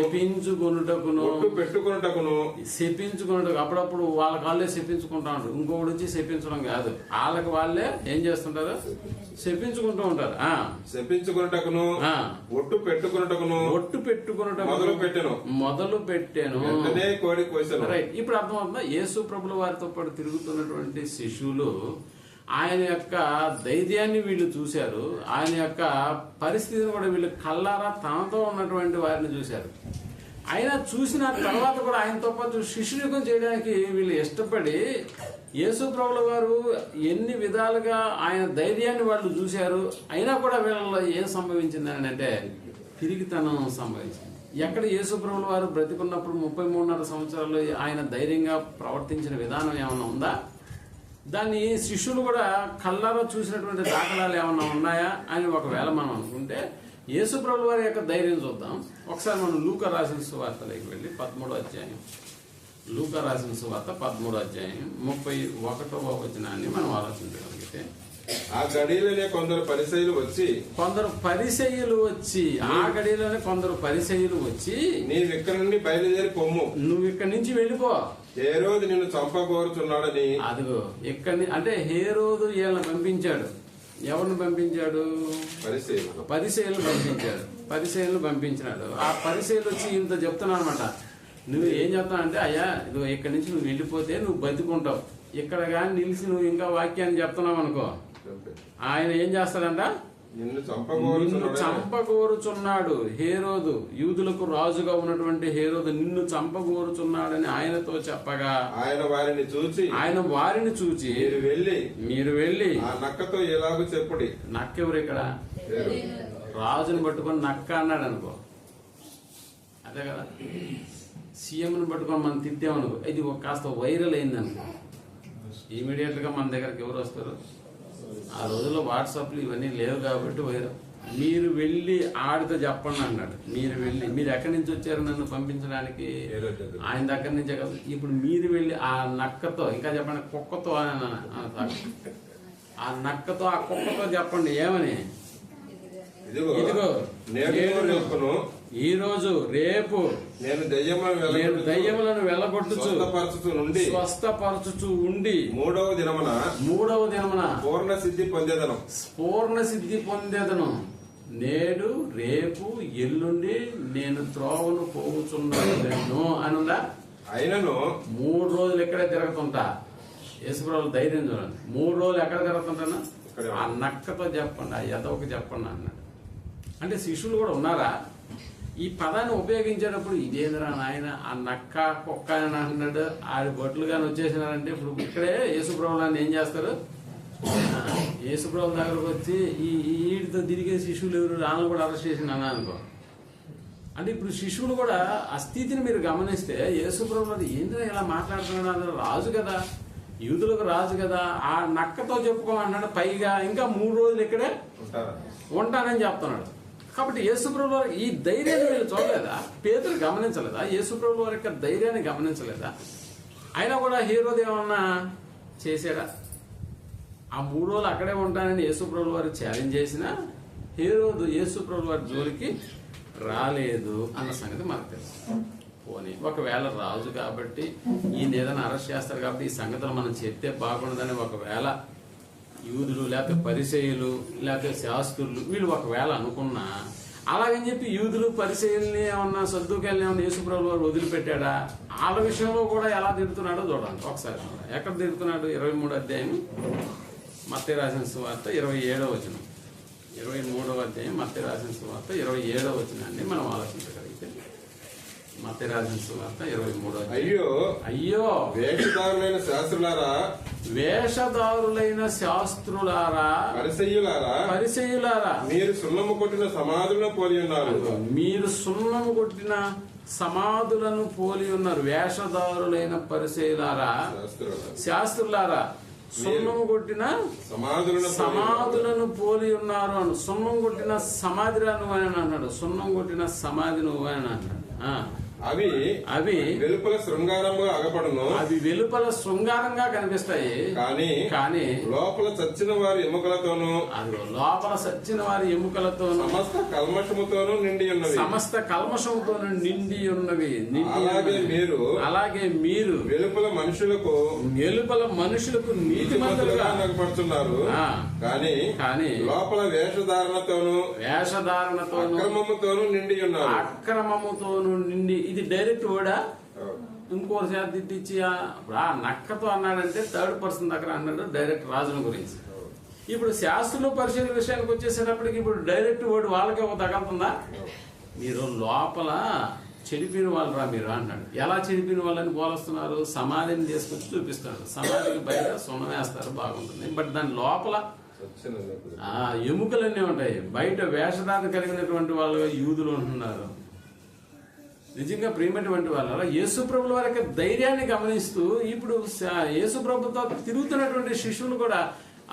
అప్పుడప్పుడు వాళ్ళ కాళ్ళే శపించుకుంటా ఉంటారు. ఇంకొకటి వచ్చి శపించడం కాదు, వాళ్ళకి వాళ్ళే ఏం చేస్తుంటారు? శపించుకుంటూ ఉంటారు. శపించుకున్నటకును ఒట్టు పెట్టుకున్నటకును మొదలు పెట్టాను కోడి కోసాను. రైట్. ఇప్పుడు అర్థమవుతుందా? యేసు ప్రభుల వారితో పాటు తిరుగుతున్నటువంటి శిష్యులు ఆయన యొక్క ధైర్యాన్ని వీళ్ళు చూశారు. ఆయన యొక్క పరిస్థితిని కూడా వీళ్ళు కళ్ళారా తనతో ఉన్నటువంటి వారిని చూశారు. ఆయన చూసిన తర్వాత కూడా ఆయనతో పాటు శిష్యునికం చేయడానికి వీళ్ళు ఇష్టపడి యేసు ప్రభుల వారు ఎన్ని విధాలుగా ఆయన ధైర్యాన్ని వాళ్ళు చూశారు. అయినా కూడా వీళ్ళలో ఏం సంభవించిందని అంటే తిరిగితనం సంభవించింది. ఎక్కడ యేసు ప్రభుల వారు బ్రతికున్నప్పుడు 33.5 సంవత్సరాలు ఆయన ధైర్యంగా ప్రవర్తించిన విధానం ఏమన్నా ఉందా? దాన్ని శిష్యులు కూడా కళ్ళారా చూసినటువంటి దాఖలాలు ఏమన్నా ఉన్నాయా అని ఒకవేళ మనం అనుకుంటే యేసు ప్రభుల వారి యొక్క ధైర్యం చూద్దాం. ఒకసారి మనం లూకా రాసిన సువార్తలోకి వెళ్ళి 13వ అధ్యాయం, లూకా రాసిన సువార్త 13వ అధ్యాయం 31వ వచనాన్ని మనం ఆలోచించగలిగితే, ఆ గడిలోనే కొందరు పరిసయ్యులు వచ్చి ఆ గడిలోనే కొందరు పరిసయ్యులు వచ్చి నీవు ఇక్కడ నుండి బయలుదేరి పొమ్ము, నువ్వు ఇక్కడి నుంచి వెళ్ళిపో, హేరోదు నిన్ను చంపకోరుచున్నాడని. అదిగో ఇక్కడి అంటే హేరోదు వీళ్ళని పంపించాడు. ఎవరిని పంపించాడు? పరిసయ్యులను పంపించినాడు. ఆ పరిసయ్యులు వచ్చి ఇంత చెప్తున్నా అనమాట. నువ్వు ఏం చెప్తావు అంటే, అయ్యా ఇదిగో ఇక్కడి నుంచి నువ్వు వెళ్ళిపోతే నువ్వు బతికుంటావు, ఇక్కడ కానీ నిలిచి నువ్వు ఇంకా వాక్యాన్ని చెప్తున్నావు అనుకో, ఆయన ఏం చేస్తాడంట? నిన్ను చంపగోరుచున్నాడు. హేరోదు, యూదులకు రాజుగా ఉన్నటువంటి హేరోదు నిన్ను చంపగోరుచున్నాడని ఆయనతో చెప్పగా ఆయన వారిని చూచి మీరు వెళ్ళి ఆ నక్కతో ఎలాగో చెప్పుడి. నక్క ఎవరు ఇక్కడ? రాజుని పట్టుకొని నక్క అన్నాడు అనుకో, అదే కదా. సీఎంని పట్టుకొని మనం తిట్టామనుకో, ఇది కాస్త వైరల్ అయిందనుకో, ఇమీడియట్ గా మన దగ్గరకు ఎవరు వస్తారు? ఆ రోజుల్లో వాట్సాప్లు ఇవన్నీ లేవు కాబట్టి వైరల్. మీరు వెళ్ళి ఆడితో చెప్పండి అన్నాడు. మీరు ఎక్కడి నుంచి వచ్చారు నన్ను పంపించడానికి? ఆయన దగ్గర నుంచే కదా. ఇప్పుడు మీరు వెళ్ళి ఆ నక్కతో, ఇంకా చెప్పండి కుక్కతో, ఆ నక్కతో ఆ కుక్కతో చెప్పండి ఏమని, ఇదిగో ఈ రోజు రేపు నేను దయ్యములను వెళ్ళగొట్టుచు స్వస్థపరచుచు ఉండి మూడవ దినమున పూర్ణ సిద్ధి పొందేదను. నేడు రేపు ఎల్లుండి నేను త్రోవను పోగుచున్నాను అనుందా? అయినను 3 రోజులు ఎక్కడే తిరుగుతుంటా. యేసుప్రభువు ధైర్యం చూడండి. 3 రోజులు ఎక్కడ తిరుగుతుంటాను? ఆ నక్కతో చెప్పండి, ఆ యదవకి చెప్పండి అన్నాడు. అంటే శిష్యులు కూడా ఉన్నారా? ఈ పదాన్ని ఉపయోగించేటప్పుడు ఇదేంద్రా నాయన ఆ నక్క కుక్క అని అంటున్నాడు, ఆడి బొట్లు కానీ వచ్చేసినారంటే ఇప్పుడు ఇక్కడే యేసుప్రభుని ఏం చేస్తారు, యేసుప్రభు దగ్గరకు వచ్చి ఈడితో తిరిగే శిష్యులు ఎవరు రాను కూడా అరెస్ట్ చేసిన అనుకో. అంటే ఇప్పుడు శిష్యులు కూడా ఆ స్థితిని మీరు గమనిస్తే యేసుప్రభు ఏంద్రా ఇలా మాట్లాడుతున్నాడు, అందరూ రాజు కదా, యూదులకు రాజు కదా, ఆ నక్కతో చెప్పుకోమన్నాడు, పైగా ఇంకా 3 రోజులు ఇక్కడే ఉంటానని చెప్తున్నాడు. కాబట్టి యేసుప్రభు వారి ఈ ధైర్యాన్ని వీళ్ళు చూడలేదా, పేతురు గమనించలేదా, యేసుప్రభు వారి యొక్క ధైర్యాన్ని గమనించలేదా? అయినా కూడా హేరోదు ఏమన్నా చేశాడా? ఆ 3 రోజులు అక్కడే ఉంటానని యేసుప్రభు వారు ఛాలెంజ్ చేసినా హేరోదు యేసుప్రభు వారి జోలికి రాలేదు అన్న సంగతి మనకు తెలుసు. పోనీ ఒకవేళ రాజు కాబట్టి ఈయన ఏదైనా అరెస్ట్ చేస్తారు కాబట్టి ఈ సంగతులు మనం చెప్తే బాగుండదని ఒకవేళ యూదులు లేకపోతే పరిసయ్యులు లేకపోతే శాస్త్రులు వీళ్ళు ఒకవేళ అనుకున్నా, అలాగని చెప్పి యూదులు పరిసయ్యుల్ని ఏమన్నా సద్దుకాయల్ని ఏమన్నా యేసుప్రభువు వారు వదిలిపెట్టాడా? వాళ్ళ విషయంలో కూడా ఎలా తిడుతున్నాడో చూడండి ఒకసారి. ఎక్కడ తిడుతున్నాడు? 23వ అధ్యాయం మత్తయి రాసిన సువార్త 27వ వచనం. 23వ అధ్యాయం మత్తయి రాసిన సువార్త 27వ వచనాన్ని మనం ఆలోచించగలిగితే, మత్తయి రాసిన సువార్త 23వ అధ్యాయం. అయ్యో వేషధారులైన శాస్త్రులారా, వేషధారులైన శాస్త్రులారా, పరిసయ్యులారా, మీరు సున్నము కొట్టిన సమాధులను పోలి ఉన్నారు. మీరు సున్నము కొట్టిన సమాధులను పోలి ఉన్నారు. వేషధారులైన పరిసయ్యులారా, శాస్త్రులారా, సున్నము కొట్టిన సమాధులను పోలి ఉన్నారు అను. సున్నం కొట్టిన సమాధి నువ్వు అని అన్నాడు. సున్నం కొట్టిన సమాధి నువ్వు అని అన్నాడు. అవి వెలుపల శృంగారంగా అగపడును, అవి వెలుపల శృంగారంగా కనిపిస్తాయి, కానీ లోపల చచ్చిన వారి ఎముకలతోనూ, లోపల చచ్చిన వారి ఎముకలతోనూ సమస్త కల్మషముతోనూ నిండి ఉన్నవి, సమస్త కల్మషముతోనూ నిండి ఉన్నవి. అలాగే మీరు వెలుపల మనుషులకు నీతిమంతులుగా కనపడుతున్నారు, కానీ లోపల వేషధారణతోనూ అక్రమముతోనూ నిండి ఉన్నారు. అక్రమముతోనూ నిండి. ఇది డైరెక్ట్ వర్డా? ఇంకోసారి తిట్టించి ఆ నక్కతో అన్నాడంటే థర్డ్ పర్సన్ దగ్గర అన్నాడు, డైరెక్ట్ రాజుల గురించి. ఇప్పుడు శాస్త్రులు పరిశీలన విషయానికి వచ్చేసేటప్పటికి ఇప్పుడు డైరెక్ట్ వర్డ్ వాళ్ళకే తగలుతుందా? మీరు లోపల చెడిపిన వాళ్ళు రా మీరు అన్నాడు. ఎలా చెడిపిన వాళ్ళని పోలుస్తున్నారు? సమాధిని తీసుకొచ్చి చూపిస్తున్నారు. సమాధికి బయట సున్నం వేస్తారు, బాగుంటుంది, బట్ దాని లోపల ఎముకలన్నీ ఉంటాయి. బయట వేషధారణ కలిగినటువంటి వాళ్ళు యూదులు ఉంటున్నారు. నిజంగా ప్రియమైనటువంటి వాళ్ళ యేసుప్రభుల వారి యొక్క ధైర్యాన్ని గమనిస్తూ ఇప్పుడు యేసుప్రభుతో తిరుగుతున్నటువంటి శిష్యులు కూడా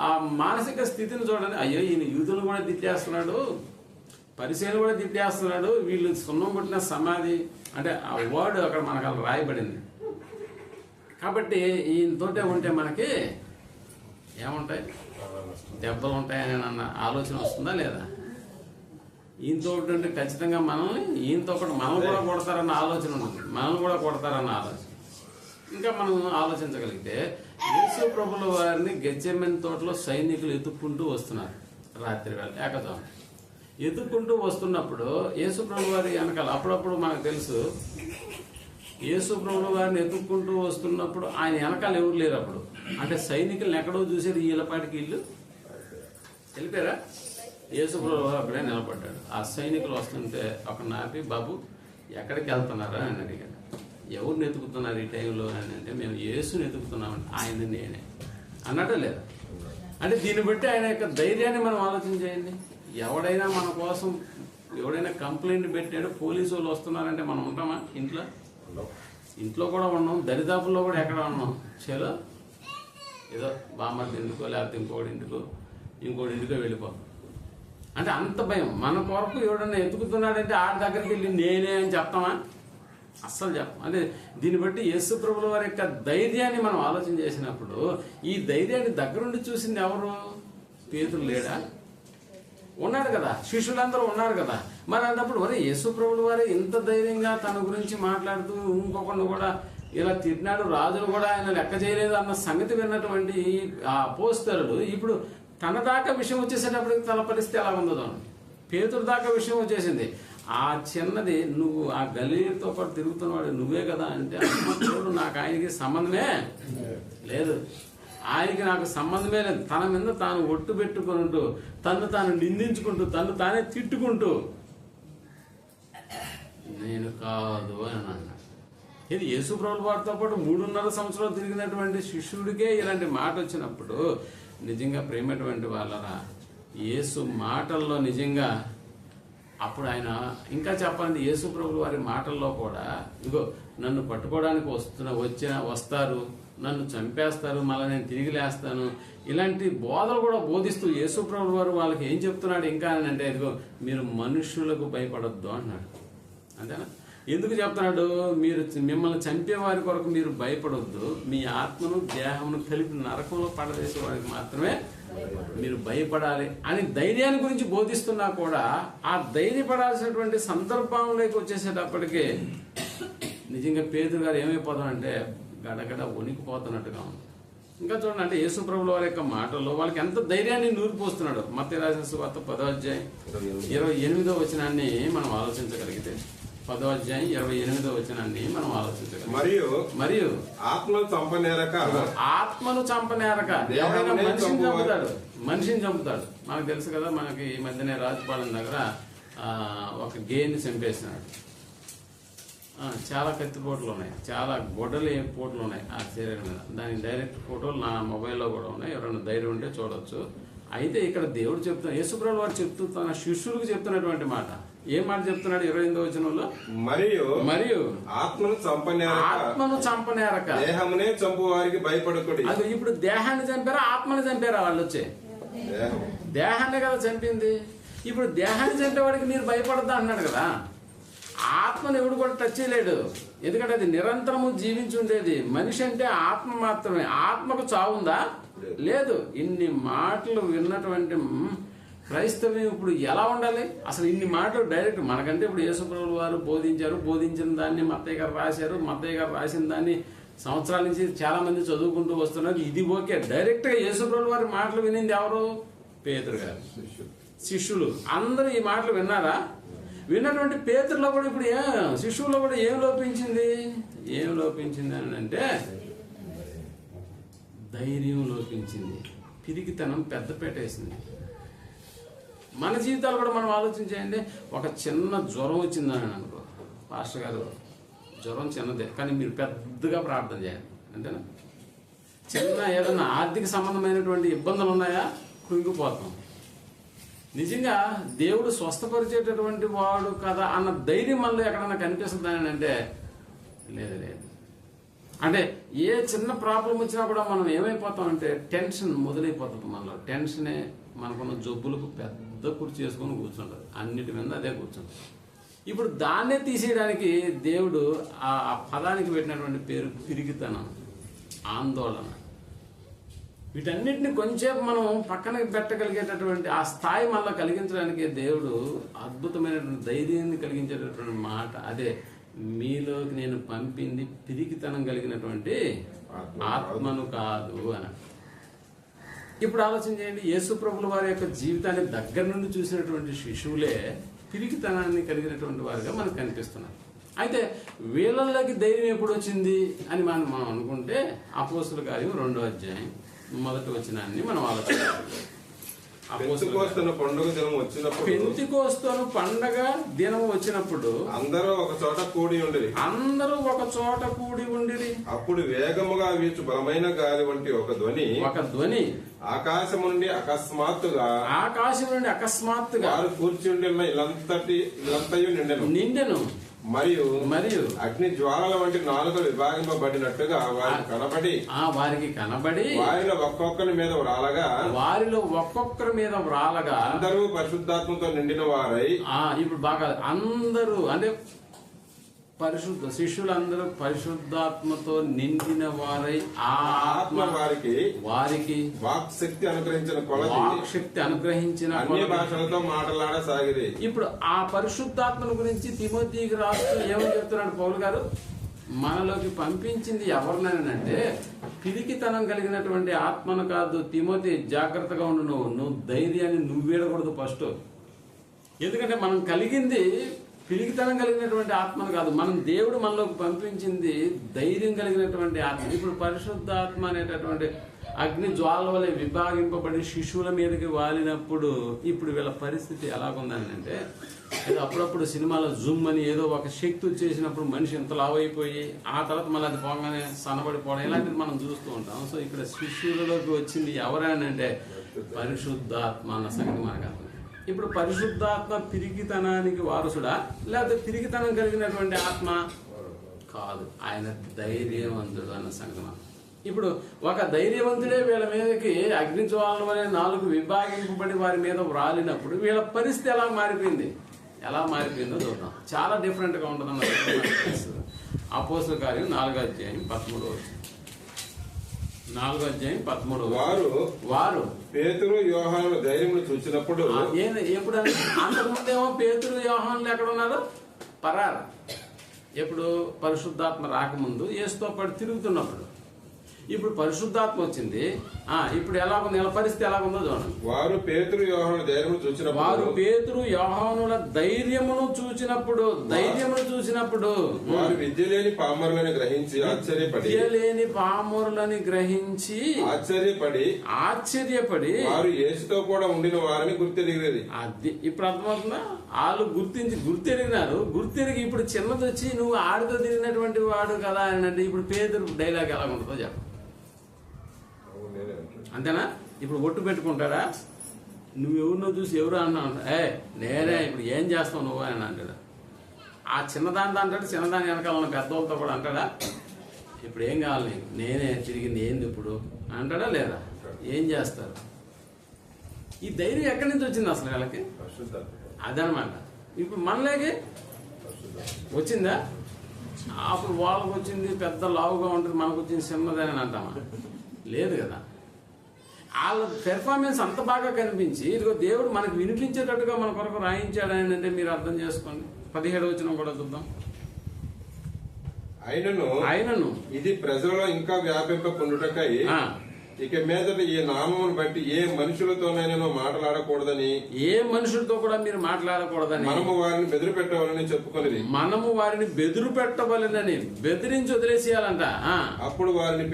ఆ మానసిక స్థితిని చూడండి. అయ్యో ఈయన యూదులు కూడా తిట్టేస్తున్నాడు, పరిశీలన కూడా తిట్టేస్తున్నాడు, వీళ్ళు సున్నం కొట్టిన సమాధి అంటే ఆ వర్డ్ అక్కడ మనకు అలా రాయబడింది. కాబట్టి ఈయనతోటే ఉంటే మనకి ఏముంటాయి? దెబ్బలు ఉంటాయని అన్న ఆలోచన వస్తుందా లేదా? ఈయనతో ఉంటే ఖచ్చితంగా ఈయనతో ఒకటి మనం కూడా కొడతారన్న ఆలోచన ఉంటుంది, మనల్ని కూడా కొడతారన్న ఆలోచన. ఇంకా మనం ఆలోచించగలిగితే యేసు ప్రభుల వారిని గెత్సేమనే తోటలో సైనికులు ఎత్తుక్కుంటూ వస్తున్నారు. రాత్రి వేళ ఏకదాం ఎత్తుక్కుంటూ వస్తున్నప్పుడు యేసు ప్రభు వారి వెనకాల అప్పుడప్పుడు మనకు తెలుసు, యేసు ప్రభుల వారిని ఎత్తుక్కుంటూ వస్తున్నప్పుడు ఆయన వెనకాల ఎవరు లేరు. అప్పుడు అంటే సైనికులను ఎక్కడో చూసేది వీళ్ళపాటికి ఇల్లు వెళ్ళిపోయారా? యేసుప్రభు అక్కడే నిలబడ్డాడు. ఆ సైనికులు వస్తుంటే ఒక నాపి, బాబు ఎక్కడికి వెళ్తున్నారా అని అడిగాడు. ఎవరిని ఎత్తుకుతున్నారు ఈ టైంలో అని అంటే, మేము యేసుని ఎత్తుకుతున్నామని. ఆయన నేనే అన్నట్టు లేదా? అంటే దీన్ని బట్టి ఆయన యొక్క ధైర్యాన్ని మనం ఆలోచన చేయండి. ఎవడైనా మన కోసం ఎవడైనా కంప్లైంట్ పెట్టాడు, పోలీసు వాళ్ళు వస్తున్నారంటే మనం ఉంటామా? ఇంట్లో కూడా ఉన్నాం, దరిదాపుల్లో కూడా ఎక్కడ ఉన్నాం. చలో ఏదో బామ్మర్ది ఎందుకో లేకపోతే ఇంకోటి ఇంటికో వెళ్ళిపోతాం. అంటే అంత భయం. మన కొరకు ఎవడన్నా ఎత్తుకుతున్నాడంటే ఆడి దగ్గరికి వెళ్ళి నేనే అని చెప్తామా? అస్సలు చెప్పం. అంటే దీన్ని బట్టి యేసు ప్రభుల వారి యొక్క ధైర్యాన్ని మనం ఆలోచన చేసినప్పుడు ఈ ధైర్యాన్ని దగ్గరుండి చూసింది ఎవరు? పేతురు లేడా? ఉన్నాడు కదా, శిష్యులందరూ ఉన్నారు కదా. మరి అన్నప్పుడు మరి యేసు ప్రభుల వారే ఇంత ధైర్యంగా తన గురించి మాట్లాడుతూ ఇంకొకరిని కూడా ఇలా తిట్టినాడు, రాజును కూడా ఆయన లెక్క చేయలేదు అన్న సంగతి విన్నటువంటి ఆ అపోస్తలుడు ఇప్పుడు తన దాకా విషయం వచ్చేసేటప్పటికి తన పరిస్థితి ఎలా ఉందో చూడండి. పేతురు దాకా విషయం వచ్చేసింది. ఆ చిన్నది నువ్వు ఆ గలీలతో పాటు తిరుగుతున్నవాడు నువ్వే కదా అంటే, చూడు నాకు ఆయనకి సంబంధమే లేదు, ఆయనకి నాకు సంబంధమే లేదు. తన మీద తాను ఒట్టు పెట్టుకుంటూ, తను తాను నిందించుకుంటూ, తను తానే తిట్టుకుంటూ నేను కాదు అని అన్నాడు. ఇది యేసు ప్రభువు వారితో పాటు 3.5 సంవత్సరాలు తిరిగినటువంటి శిష్యుడికే ఇలాంటి మాట వచ్చినప్పుడు నిజంగా ప్రేమటువంటి వాళ్ళరా, యేసు మాటల్లో నిజంగా అప్పుడు ఆయన ఇంకా చెప్పాలంటే యేసు ప్రభువు వారి మాటల్లో కూడా ఇగో నన్ను పట్టుకోవడానికి వస్తారు, నన్ను చంపేస్తారు, మళ్ళీ నేను తిరిగి లేస్తాను, ఇలాంటి బోధలు కూడా బోధిస్తూ యేసు ప్రభువు వారు వాళ్ళకి ఏం చెప్తున్నాడు ఇంకా అని అంటే, ఇదిగో మీరు మనుషులకు భయపడొద్దు అన్నాడు. అంతేనా? ఎందుకు చెప్తున్నాడు? మీరు మిమ్మల్ని చంపే వారి కొరకు మీరు భయపడొద్దు, మీ ఆత్మను దేహమును కలిపి నరకంలో పడవేసే వారికి మాత్రమే మీరు భయపడాలి అని ధైర్యాన్ని గురించి బోధిస్తున్నా కూడా ఆ ధైర్యపడాల్సినటువంటి సందర్భంలోకి వచ్చేసేటప్పటికి నిజంగా పేతురు గారు ఏమైపోతానంటే గడగడ వణికిపోతున్నట్టుగా ఉంది. ఇంకా చూడండి, అంటే యేసు ప్రభువుల వారి యొక్క మాటల్లో వాళ్ళకి ఎంత ధైర్యాన్ని నూరిపోస్తున్నాడు. మత్తయి రాసిన సువార్త 10వ అధ్యాయం 28వ వచనాన్ని మనం ఆలోచించగలిగితే, 10వ అధ్యాయం 28వ వచనాన్ని మనం ఆలోచించగలిగితే, మరియు ఆత్మను చంపనేరక ఎవరైనా మనిషిని చంపుతాడు. మనకు తెలుసు కదా, మనకి ఈ మధ్యనే రాజపాలెం దగ్గర ఒక గేని చంపేసినాడు. చాలా కత్తిపోట్లు ఉన్నాయి, చాలా గొడ్డలి పోట్లు ఉన్నాయి ఆ శరీరం మీద. దాని డైరెక్ట్ ఫోటోలు నా మొబైల్లో కూడా ఉన్నాయి, ఎవరైనా ధైర్యం ఉంటే చూడొచ్చు. అయితే ఇక్కడ దేవుడు చెప్తున్నా, యేసుప్రభువు వారు చెప్తూ తన శిష్యులకు చెప్తున్నటువంటి మాట, ఏ మాట చెప్తున్నాడు 28వ వచనంలో? మరియు ఆత్మను చంపనేరక దేహమునే చంపు వారికి భయపడకూడదు. అది ఇప్పుడు దేహాన్ని చంపారా ఆత్మని చంపారా? వాళ్ళు వచ్చే దేహాన్ని కదా చంపింది. ఇప్పుడు దేహాన్ని చంపేవాడికి మీరు భయపడద్దా అన్నాడు కదా. ఆత్మను ఎవడు కూడా టచ్ చేయలేడు, ఎందుకంటే అది నిరంతరము జీవించి ఉండేది. మనిషి అంటే ఆత్మ మాత్రమే. ఆత్మకు చావుందా? లేదు. ఇన్ని మాటలు విన్నటువంటి క్రైస్తవ్యం ఇప్పుడు ఎలా ఉండాలి? అసలు ఇన్ని మాటలు డైరెక్ట్ మనకంటే ఇప్పుడు యేసుప్రభువు వారు బోధించిన దాన్ని మత్తయ్య గారు రాశారు. మత్తయ్య గారు రాసిన దాన్ని సంవత్సరాల నుంచి చాలా మంది చదువుకుంటూ వస్తున్నారు. ఇది ఓకే. డైరెక్ట్ గా యేసుప్రభువు వారి మాటలు వినింది ఎవరు? పేతురు గారు శిష్యులు అందరూ ఈ మాటలు విన్నారా? విన్నటువంటి పేతురులో కూడా ఇప్పుడు శిష్యుల్లో కూడా ఏం లోపించింది అని అంటే ధైర్యం లోపించింది, పిరికితనం పెద్దపేట వేసింది. మన జీవితాలు కూడా మనం ఆలోచించేయండి. ఒక చిన్న జ్వరం వచ్చిందని అనుకో, పాస్టర్ గారు జ్వరం చిన్నదే కానీ మీరు పెద్దగా ప్రార్థన చేయాలి, అంతేనా? చిన్న ఏదైనా ఆర్థిక సంబంధమైనటువంటి ఇబ్బందులు ఉన్నాయా, కృంగిపోతాం. నిజంగా దేవుడు స్వస్థపరిచేటటువంటి వాడు కదా అన్న ధైర్యం మనలో ఎక్కడన్నా కనిపిస్తుందని అంటే లేదు. అంటే ఏ చిన్న ప్రాబ్లం వచ్చినా కూడా మనం ఏమైపోతామంటే టెన్షన్ మొదలైపోతుంది మనలో. టెన్షనే మనకున్న జబ్బులకు పెద్ద కుర్చీ చేసుకొని కూర్చుంటారు, అన్నిటి మీద అదే కూర్చుంటారు. ఇప్పుడు దాన్నే తీసేయడానికి దేవుడు ఆ పదానికి పెట్టినటువంటి పేరు పిరికితనం, ఆందోళన. వీటన్నిటిని కొంచెంసేపు మనం పక్కన పెట్టగలిగేటటువంటి ఆ స్థాయి మనలో కలిగించడానికి దేవుడు అద్భుతమైనటువంటి ధైర్యాన్ని కలిగించేటటువంటి మాట అదే, మీలోకి నేను పంపింది పిరికితనం కలిగినటువంటి ఆత్మను కాదు అని. ఇప్పుడు ఆలోచన చేయండి, యేసు ప్రభుల వారి యొక్క జీవితాన్ని దగ్గర నుండి చూసినటువంటి శిశువులే పిరికితనాన్ని కలిగినటువంటి వారుగా మనకు కనిపిస్తున్నారు. అయితే వీళ్ళలోకి ధైర్యం ఎప్పుడు వచ్చింది అని మనం అనుకుంటే అపోస్తుల కార్యం 2వ అధ్యాయం 1వ వచనాన్ని మనం ఆలోచించాలి. పెంతెకోస్తు పండగ దినం వచ్చినప్పుడు అందరూ ఒక చోట కూడి ఉండిరి. అప్పుడు వేగముగా వీచు బలమైన గాలి వంటి ఒక ధ్వని ఆకాశం నుండి అకస్మాత్తుగా వారు కూర్చుండి ఉన్న ఇల్లంతయు నిండెను. మరియు అగ్ని జ్వాలల వంటి నాలుకలు విభాగింపబడినట్టుగా వారికి కనబడి వారిలో ఒక్కొక్కరి మీద వ్రాలగా అందరూ పరిశుద్ధాత్మతో నిండిన వారై. ఇప్పుడు బాగా అందరూ అంటే శిష్యులందరూ పరిశుద్ధాత్మతో నిండిన వారై ఆ ఆత్మ వారికి వాక్ శక్తి అనుగ్రహించిన అన్య భాషలతో మాట్లాడసాగిరి. ఇప్పుడు ఆ పరిశుద్ధాత్మను గురించి తిమోతికి రాస్తూ ఏమని చెప్తున్నాడు పౌలు గారు? మనలోకి పంపించింది ఎవరినంటే పిరికితనం కలిగినటువంటి ఆత్మను కాదు. తిమోతి జాగ్రత్తగా ఉండు, నువ్వు ధైర్యాన్ని నువ్వేడకూడదు ఫస్ట్. ఎందుకంటే మనం కలిగింది పిరికితనం కలిగినటువంటి ఆత్మను కాదు, మనం దేవుడు మనలోకి పంపించింది ధైర్యం కలిగినటువంటి ఆత్మ. ఇప్పుడు పరిశుద్ధ ఆత్మ అనేటటువంటి అగ్ని జ్వాల వలె విభాగింపబడి శిశువుల మీదకి వాలినప్పుడు ఇప్పుడు వీళ్ళ పరిస్థితి ఎలాగుందని అంటే ఏదో అప్పుడప్పుడు సినిమాలో జూమ్ అని ఏదో ఒక శక్తి వచ్చేసినప్పుడు మనిషి ఇంత లావైపోయి ఆ తర్వాత మళ్ళీ అది పోగానే సన్నబడిపోవడం ఇలాంటివి మనం చూస్తూ ఉంటాం. సో ఇక్కడ శిష్యులలోకి వచ్చింది ఎవరైనా అంటే పరిశుద్ధాత్మ అన్న సంగతి మనకు అర్థం. ఇప్పుడు పరిశుద్ధాత్మ పిరికితనానికి వారసుడా లేకపోతే పిరికితనం కలిగినటువంటి ఆత్మ కాదు, ఆయన ధైర్యవంతుడు అన్న సంగతి మనం. ఇప్పుడు ఒక ధైర్యవంతుడే వీళ్ళ మీదకి అగ్నిజ్వాలల వలె 4 విభాగింపబడి వారి మీద వ్రాలినప్పుడు వీళ్ళ పరిస్థితి ఎలా మారిపోయిందో చూద్దాం. చాలా డిఫరెంట్ గా ఉంటుంది. అపోస్తల కార్యం 4వ అధ్యాయం 13వ వచనం. 4వ అధ్యాయం 13వ వారు పేతురు యోహాను ధైర్యమును చూసినప్పుడు ఎప్పుడు అంతకుముందేమో పేతురు యోహానులు ఎక్కడ ఉన్నారు? పరారు. ఎప్పుడు పరిశుద్ధాత్మ రాకముందు యేసుతో పాటు తిరుగుతున్నప్పుడు. ఇప్పుడు పరిశుద్ధాత్మ వచ్చింది. ఇప్పుడు ఎలా ఉంది, పరిస్థితి ఎలా ఉందో చూడండి. వారు పేతురు యోహానుల ధైర్యమును చూచినప్పుడు వారు విద్య లేని పామరులని గ్రహించి ఆశ్చర్యపడి వారు యేసుతో కూడా ఉండిన వారిని గుర్తెరిగేది. అది ఇప్పుడు అర్థమవుతుందా? వాళ్ళు గుర్తెరిగినారు. గుర్తెరిగి ఇప్పుడు చిన్నది వచ్చి నువ్వు ఆడితో తిరిగినటువంటి వాడు కదా అని అంటే ఇప్పుడు పేతురు డైలాగ్ ఎలా ఉంటుందో చెప్పు. అంతేనా? ఇప్పుడు ఒట్టు పెట్టుకుంటాడా? నువ్వు ఎవరినో చూసి ఎవరు అన్నావు, నేనే, ఇప్పుడు ఏం చేస్తావు నువ్వు అని అంటాడు. ఆ చిన్నదానితో అంటాడు, చిన్నదాని వెనకాల పెద్దవాళ్ళతో కూడా అంటాడా? ఇప్పుడు ఏం కావాలి నీకు, నేనే తిరిగింది ఏంది ఇప్పుడు అంటాడా లేదా? ఏం చేస్తారు? ఈ ధైర్యం ఎక్కడి నుంచి వచ్చింది అసలు వీళ్ళకి? అదనమాట. ఇప్పుడు మనలాగే వచ్చిందా? అప్పుడు వాళ్ళకి వచ్చింది పెద్ద లావుగా ఉంటుంది, మనకు వచ్చింది చిన్నదని అంటామా? లేదు కదా. వాళ్ళ పెర్ఫార్మెన్స్ అంత బాగా కనిపించి ఇదిగో దేవుడు మనకు వినిపించేటట్టుగా మన కొరకు రాయించాడని అంటే మీరు అర్థం చేసుకోండి. 17వ వచనం కూడా చూద్దాం. ఆయనను ఇది ప్రజలలో ఇంకా వ్యాపింపకుండుటకై ఇక మీదట ఈ నామమును బట్టి ఏ మనుషులతోనైనా మాట్లాడకూడదని, ఏ మనుషులతో కూడా మీరు మాట్లాడకూడదని మనము వారిని బెదిరి పెట్టవాలని చెప్పుకునేది. మనము వారిని బెదిరి పెట్టవాలని బెదిరించి వదిలేసేయాలంట. అప్పుడు వారిని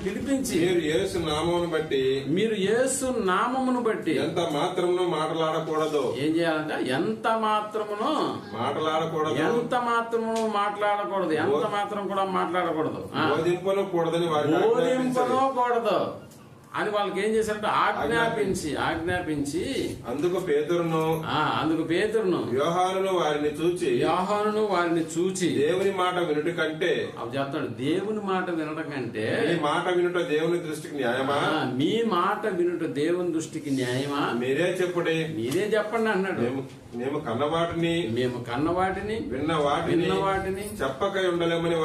పిలిపించి మీరు యేసు నామమును బట్టి ఎంత మాత్రమును మాట్లాడకూడదు. ఏం చేయాలంట? ఎంత మాత్రమును మాట్లాడకూడదు. ఎంత మాత్రం కూడా మాట్లాడకూడదు. బోధింపనకూడదని కూడదు అని వాళ్ళకి ఏం చేశారంటే ఆజ్ఞాపించి అందుకు పేతురును యోహానును వారిని చూచి దేవుని మాట వినుట కంటే అవి చెప్తాడు, దేవుని మాట వినడం కంటే మీ మాట వినుట దేవుని దృష్టికి న్యాయమా? మీ మాట వినుట దేవుని దృష్టికి న్యాయమా? మీరే చెప్పండి అన్నాడు. మేము కన్న వాటిని విన్న వాటిని చెప్పకై ఉండలేమని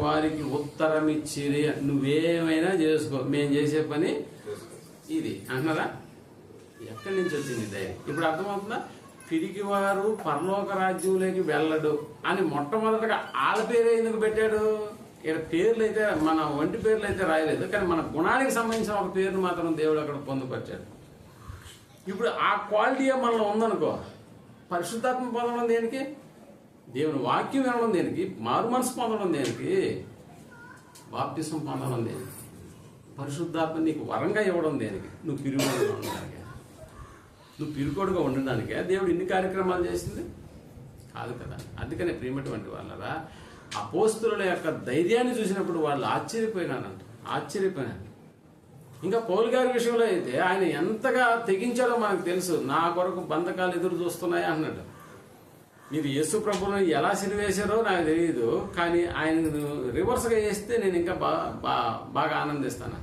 వారికి ఉత్తరం ఇచ్చిరి. నువ్వేమైనా చేసుకో, మేము చేసే పని ఇది అన్నారా? ఎక్కడి నుంచి వచ్చింది ధైర్యం? ఇప్పుడు అర్థమవుతుందా? పిరికివారు పరలోక రాజ్యంలోకి వెళ్ళడు అని మొట్టమొదటగా వాళ్ళ పేరు ఎందుకు పెట్టాడు? ఇక్కడ పేర్లు అయితే మన వంటి పేర్లు అయితే రాయలేదు, కానీ మన గుణానికి సంబంధించిన ఒక పేరును మాత్రం దేవుడు అక్కడ పొందుపరిచాడు. ఇప్పుడు ఆ క్వాలిటీ మనలో ఉందనుకో, పరిశుద్ధాత్మ పొందడం దేనికి? దేవుని వాక్యం వినడం దేనికి? మారు మనసు పొందడం దేనికి? బాప్తిసం పొందడం దేనికి? పరిశుద్ధాత్మ నీకు వరంగా ఇవ్వడం దేనికి? నువ్వు పిరుకోడుగా ఉండడానికే దేవుడు ఇన్ని కార్యక్రమాలు చేసింది కాదు కదా. అందుకనే ప్రియమైనటువంటి వాళ్ళరా, అపోస్తుల యొక్క ధైర్యాన్ని చూసినప్పుడు వాళ్ళు ఆశ్చర్యపోయినారు. ఇంకా పౌలు గారి విషయంలో అయితే ఆయన ఎంతగా తెగించాడో మనకు తెలుసు. నా కొరకు బంధకాలు ఎదురు చూస్తున్నాయి అన్నాడు. మీరు యేసు ప్రభువుని ఎలా సిరివేశారో నాకు తెలియదు, కానీ ఆయన రివర్స్గా వేస్తే నేను ఇంకా బాగా ఆనందిస్తాను.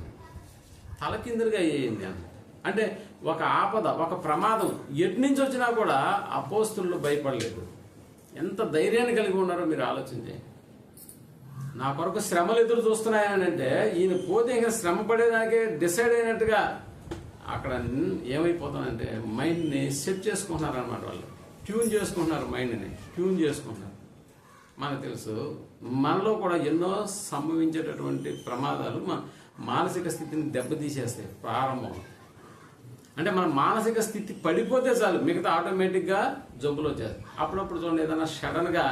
తలకిందులుగా అయ్యింది అంటే ఒక ఆపద, ఒక ప్రమాదం ఎటు నుంచి వచ్చినా కూడా అపోస్తులు భయపడలేదు. ఎంత ధైర్యాన్ని కలిగి ఉన్నారో మీరు ఆలోచించండి. నా కొరకు శ్రమలు ఎదురు చూస్తున్నాయని అంటే ఈయన పోతే ఇంకా శ్రమ పడేదానికే డిసైడ్ అయినట్టుగా అక్కడ ఏమైపోతానంటే మైండ్ని సెట్ చేసుకుంటున్నారు అనమాట. వాళ్ళు ట్యూన్ చేసుకుంటున్నారు, మైండ్ని ట్యూన్ చేసుకుంటున్నారు. మనకు తెలుసు మనలో కూడా ఎన్నో సంభవించేటటువంటి ప్రమాదాలు మన మానసిక స్థితిని దెబ్బతీసేస్తాయి. ప్రారంభం అంటే మన మానసిక స్థితి పడిపోతే చాలు, మిగతా ఆటోమేటిక్గా జబ్బులు వచ్చేస్తాయి. అప్పుడప్పుడు చూడండి, ఏదైనా సడన్గా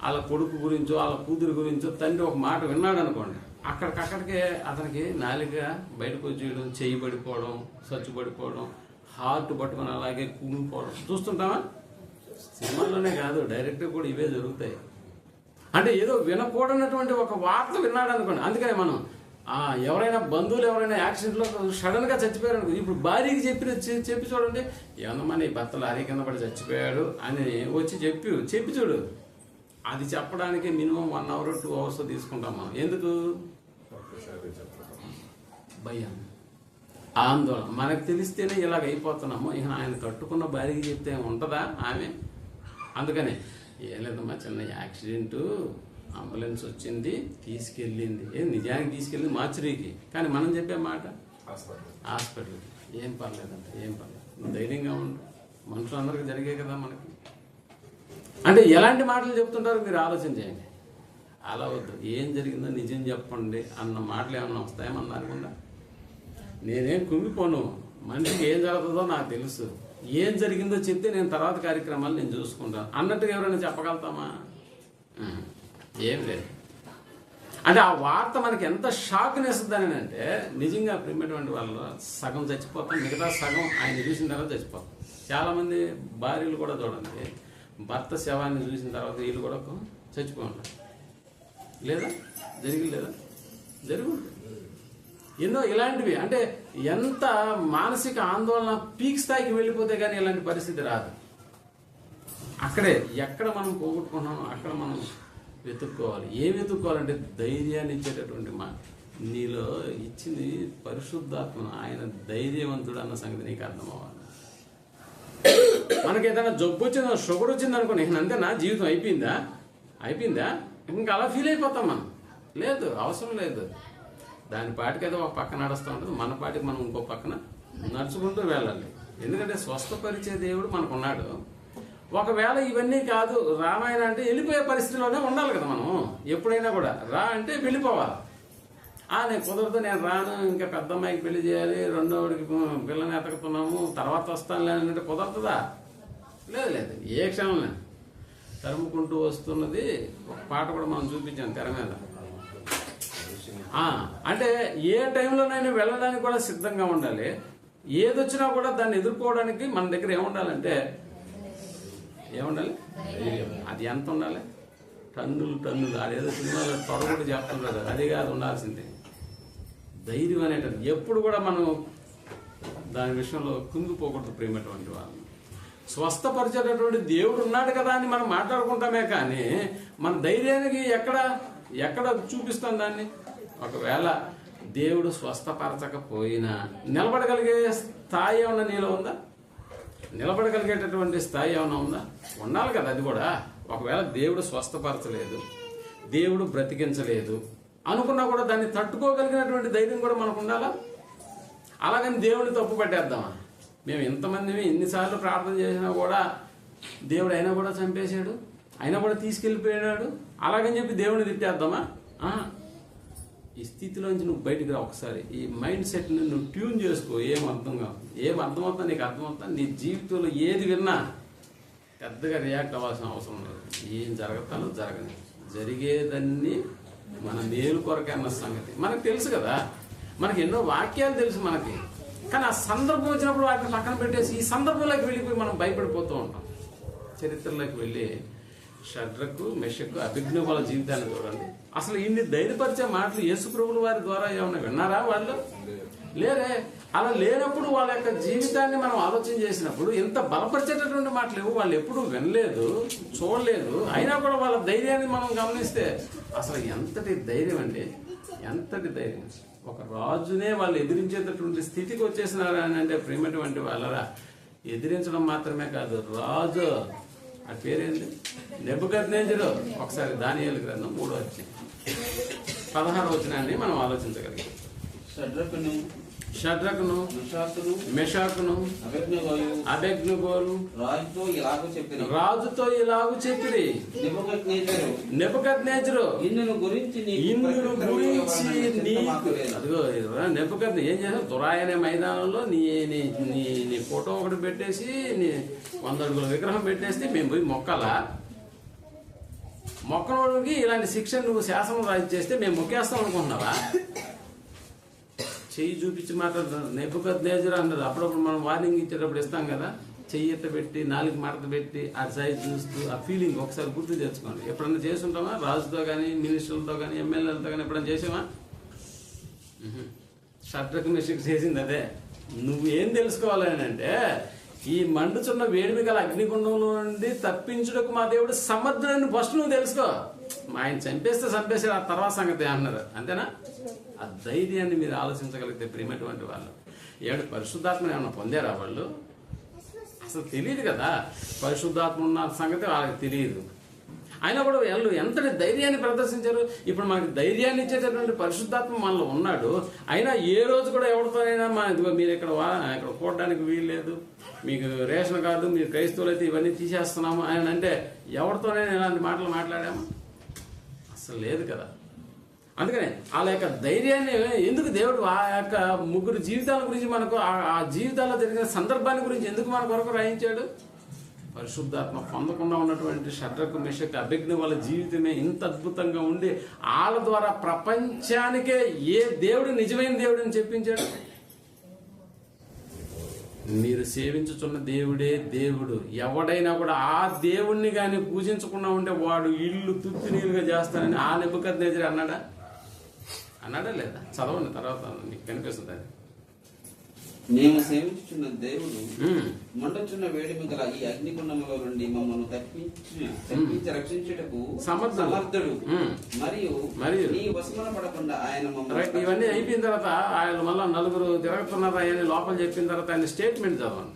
వాళ్ళ కొడుకు గురించో వాళ్ళ కూతురు గురించో తండ్రి ఒక మాట విన్నాడు అనుకోండి, అక్కడికక్కడికే అతనికి నాలిక బయటకు వచ్చేయడం, చెయ్యి పడిపోవడం, సచ్చుపడిపోవడం, హార్ట్ పట్టుకొని అలాగే కూలిపోవడం చూస్తుంటామా? సినిమాల్లోనే కాదు, డైరెక్ట్గా కూడా ఇవే జరుగుతాయి. అంటే ఏదో వినకూడనటువంటి ఒక వార్త విన్నాడు అనుకోండి. అందుకనే మనం ఎవరైనా బంధువులు ఎవరైనా యాక్సిడెంట్లో సడన్ గా చచ్చిపోయారు అనుకో, ఇప్పుడు భార్యకి చెప్పి చూడండి, ఏమన్నా నీ భర్త లారీ కింద పడి చచ్చిపోయాడు అని వచ్చి చెప్పి చూడు. అది చెప్పడానికి మినిమం 1 hour 2 hours తీసుకుంటాం మనం. ఎందుకు? భయం, ఆందోళన. మనకు తెలిస్తేనే ఇలాగ అయిపోతున్నాము. ఇక ఆయన కట్టుకున్న భార్యకి చెప్తే ఉంటుందా ఆమె? అందుకనే ఏం లేదమ్మా, చిన్న యాక్సిడెంట్, అంబులెన్స్ వచ్చింది, తీసుకెళ్ళింది. నిజానికి తీసుకెళ్ళింది మార్చురీకి, కానీ మనం చెప్పే మాట హాస్పిటల్కి. ఏం పర్లేదంట, ఏం పర్లేదు, నువ్వు ధైర్యంగా ఉండు, మనుషులందరికీ జరిగే కదా మనకి. అంటే ఎలాంటి మాటలు చెప్తుంటారో మీరు ఆలోచన చేయండి. అలా వద్దు, ఏం జరిగిందో నిజం చెప్పండి అన్న మాటలు ఏమన్నా వస్తాయేమన్నా అనుకుంటా. నేనేం కుంగిపోను, మనిషికి ఏం జరుగుతుందో నాకు తెలుసు, ఏం జరిగిందో చెప్తే నేను తర్వాత కార్యక్రమాలు నేను చూసుకుంటాను అన్నట్టుగా ఎవరైనా చెప్పగలుగుతామా? ఏం లేదు. అంటే ఆ వార్త మనకి ఎంత షాక్ని ఇస్తుందని అంటే, నిజంగా ప్రేమటువంటి వాళ్ళు సగం చచ్చిపోతాం, మిగతా సగం ఆయన చూసిన తర్వాత చచ్చిపోతాం. చాలామంది భార్యలు కూడా చూడండి, భర్త శవాన్ని చూసిన తర్వాత వీళ్ళు కూడా చచ్చిపోయి ఉంటారు. లేదా జరిగి లేదా జరుగు ఎన్నో ఇలాంటివి. అంటే ఎంత మానసిక ఆందోళన పీక్ స్థాయికి వెళ్ళిపోతే కానీ ఇలాంటి పరిస్థితి రాదు. అక్కడే ఎక్కడ మనం పోగొట్టుకుంటున్నామో అక్కడ మనం వెతుక్కోవాలి. ఏం వెతుక్కోవాలంటే ధైర్యాన్ని ఇచ్చేటటువంటి నీలో ఇచ్చింది పరిశుద్ధాత్మ, ఆయన ధైర్యవంతుడు అన్న సంగతి నీకు అర్థం అవ్వాలి. మనకి ఏదైనా జబ్బు వచ్చిందో, షుగర్ వచ్చింది అనుకోండి, ఇక అంతేనా, జీవితం అయిపోయిందా ఇంకా అలా ఫీల్ అయిపోతాం మనం. లేదు, అవసరం లేదు. దాని పాటికి ఏదో ఒక పక్కన నడుస్తూ ఉంటుంది, మన పాటికి మనం ఇంకో పక్కన నడుచుకుంటూ వెళ్ళాలి. ఎందుకంటే స్వస్థపరిచే దేవుడు మనకున్నాడు. ఒకవేళ ఇవన్నీ కాదు, రామాయణ అంటే వెళ్ళిపోయే పరిస్థితిలోనే ఉండాలి కదా మనం. ఎప్పుడైనా కూడా రా అంటే వెళ్ళిపోవాలి. నేను కుదరదు, నేను రాను, ఇంకా పెద్ద అమ్మాయికి పెళ్లి చేయాలి, రెండోడికి పిల్లని ఎతకుతున్నాము, తర్వాత వస్తానులే అంటే కుదరతుందా? లేదు. ఏ క్షణంలో తరుముకుంటూ వస్తున్నది ఒక పాట కూడా మనం చూపించాం తెర మీద. అంటే ఏ టైంలోనైనా వెళ్ళడానికి కూడా సిద్ధంగా ఉండాలి. ఏదొచ్చినా కూడా దాన్ని ఎదుర్కోవడానికి మన దగ్గర ఏముండాలంటే అది ఎంత ఉండాలి? టన్నులు. అదేదో సినిమాలో తొడగొట్టు చెప్తుంటారు, అది కాదు ఉండాల్సిందే. ధైర్యం అనేటది ఎప్పుడు కూడా మనం దాని విషయంలో కుంగిపోకూడదు. ప్రేమటువంటి వాళ్ళు స్వస్థపరిచేటటువంటి దేవుడు ఉన్నాడు కదా అని మనం మాట్లాడుకుంటామే, కానీ మన ధైర్యానికి ఎక్కడ చూపిస్తాం దాన్ని? ఒకవేళ దేవుడు స్వస్థపరచకపోయినా నిలబడగలిగే స్థాయి ఏమన్నా నీలో ఉందా? నిలబడగలిగేటటువంటి స్థాయి ఏమైనా ఉందా? ఉండాలి కదా అది కూడా. ఒకవేళ దేవుడు స్వస్థపరచలేదు, దేవుడు బ్రతికించలేదు అనుకున్నా కూడా దాన్ని తట్టుకోగలిగినటువంటి ధైర్యం కూడా మనకు ఉండాలా? అలాగని దేవుడిని తప్పు పట్టేద్దామా? మేము ఇంతమంది ఎన్నిసార్లు ప్రార్థన చేసినా కూడా దేవుడు అయినా కూడా చంపేశాడు, అయినా కూడా తీసుకెళ్ళిపోయాడు, అలాగని చెప్పి దేవుడిని తిట్టేద్దామా? ఈ స్థితిలోంచి నువ్వు బయటికి రా. ఒకసారి ఈ మైండ్ సెట్ని నువ్వు ట్యూన్ చేసుకో. ఏం అర్థమవుతా నీకు అర్థమవుతా. నీ జీవితంలో ఏది విన్నా పెద్దగా రియాక్ట్ అవ్వాల్సిన అవసరం లేదు. ఏం జరగతానో జరగని, జరిగేదన్నీ మన మేలు కొరకే అన్న సంగతి మనకు తెలుసు కదా. మనకి ఎన్నో వాక్యాలు తెలుసు మనకి, కానీ ఆ సందర్భం వచ్చినప్పుడు వాటిని పక్కన పెట్టేసి ఈ సందర్భంలోకి వెళ్ళిపోయి మనం భయపడిపోతూ ఉంటాం. చరిత్రలోకి వెళ్ళి షడ్రకు, మెషకు, అభిజ్ఞు వాళ్ళ జీవితాన్ని చూడండి. అసలు ఇన్ని ధైర్యపరిచే మాటలు యేసు ప్రభువుల వారి ద్వారా ఏమైనా విన్నారా వాళ్ళు? లేరే. అలా లేనప్పుడు వాళ్ళ యొక్క జీవితాన్ని మనం ఆలోచన చేసినప్పుడు ఇంత బలపరిచేటటువంటి మాటలు వాళ్ళు ఎప్పుడు వినలేదు, చూడలేదు. అయినా కూడా వాళ్ళ ధైర్యాన్ని మనం గమనిస్తే అసలు ఎంతటి ధైర్యం అండి, ఎంతటి ధైర్యం. ఒక రాజునే వాళ్ళు ఎదిరించేటటువంటి స్థితికి వచ్చేసినారా అని అంటే ప్రేమటువంటి వాళ్ళరా. ఎదిరించడం మాత్రమే కాదు, రాజు ఆ పేరేంటి, నెబుకద్నెజరు. ఒకసారి దానియేలు గ్రంథం 3వ అధ్యాయం 16వ వచనాన్ని మనం ఆలోచించగలిగాం. షడ్రకును, మెషాకును, అబేద్నెగోను రాజుతో ఇలాగూ చెప్పిరి, నెబుకద్నెజరు ఇందును గురించి అదిగో నెబుకద్నెజరు ఏం చేశారు? దురాయి అనే మైదానంలో నీ ఫోటో ఒకటి పెట్టేసి, నీ 100 అడుగుల విగ్రహం పెట్టేస్తే మేము పోయి మొక్కనోడికి ఇలాంటి శిక్ష నువ్వు శాసనం రాజు చేస్తే మేము మొక్కేస్తాం అనుకుంటున్నావా? చెయ్యి చూపించి మాట్లాడుతున్నారు. నెబుకద్నెజరు అన్నది అప్పుడప్పుడు మనం వార్నింగ్ ఇచ్చేటప్పుడు ఇస్తాం కదా, చెయ్యి ఎత్త పెట్టి 4 మడత పెట్టి ఆ సైజ్ చూస్తూ ఆ ఫీలింగ్ ఒకసారి గుర్తు తెచ్చుకోండి. ఎప్పుడన్నా చేసుంటామా? రాజుతో కానీ, మినిస్టర్లతో కానీ, ఎమ్మెల్యేలతో కానీ ఎప్పుడైనా చేసామా? షడ్రకు మెషక్ చేసింది అదే. నువ్వు ఏం తెలుసుకోవాలని అంటే, ఈ మండుచున్న వేడిమి గల అగ్నిగుండంలో నుండి తప్పించుటకు మా దేవుడు సమర్థుడని ఫస్ట్ నువ్వు తెలుసుకో. ఆయన చంపేశాడు, ఆ తర్వాత సంగతి అన్నారు. అంతేనా? ఆ ధైర్యాన్ని మీరు ఆలోచించగలిగితే ప్రియమైనటువంటి వాళ్ళు, పరిశుద్ధాత్మని ఏమన్నా పొందారా వాళ్ళు? అసలు తెలియదు కదా, పరిశుద్ధాత్మ ఉన్న సంగతి వాళ్ళకి తెలియదు. అయినా కూడా వాళ్ళు ఎంతటి ధైర్యాన్ని ప్రదర్శించారు. ఇప్పుడు మనకి ధైర్యాన్ని ఇచ్చేటటువంటి పరిశుద్ధాత్మ మనలో ఉన్నాడు. అయినా ఏ రోజు కూడా ఎవరితోనైనా మీరు ఇక్కడ కూడడానికి వీలు లేదు, మీకు రేషన్ కార్డు, మీరు క్రైస్తవులు అయితే ఇవన్నీ తీసేస్తున్నాము అని అంటే ఎవరితోనైనా ఇలాంటి మాటలు మాట్లాడాము? అసలు లేదు కదా. అందుకనే వాళ్ళ యొక్క ధైర్యాన్ని ఎందుకు దేవుడు ఆ యొక్క 3 జీవితాల గురించి మనకు, ఆ జీవితాల్లో జరిగిన సందర్భాన్ని గురించి ఎందుకు మన కొరకు రాయించాడు? పరిశుద్ధాత్మ పొందకుండా ఉన్నటువంటి షడ్రకు మెషకు అబేద్నెగో వాళ్ళ జీవితమే ఇంత అద్భుతంగా ఉండి వాళ్ళ ద్వారా ప్రపంచానికే ఏ దేవుడు నిజమైన దేవుడు అని చెప్పించాడు. మీరు సేవించుచున్న దేవుడే దేవుడు. ఎవడైనా కూడా ఆ దేవుణ్ణి కానీ పూజించకుండా ఉంటే వాడు ఇల్లు తుత్తి నీరుగా చేస్తానని ఆ నెబుకద్నెజరు అన్నాడా లేదా? చదవండి, తర్వాత మీకు కనిపిస్తుంది. అది మేము సేవించుచున్న దేవుడు మండుచున్న వేడిమి గల ఈ అగ్నిగుండములో నుండి మమ్మల్ని తప్పించి రక్షించుటకు సమర్థుడు. మరియు నీ వశమున పడకుండా ఆయన మమ్మల్ని. ఇవన్నీ అయిపోయిన తర్వాత ఆయన మళ్ళా 4 తిరుగుతున్నారు ఆయన లోపల చెప్పిన తర్వాత ఆయన స్టేట్మెంట్ చదవండి.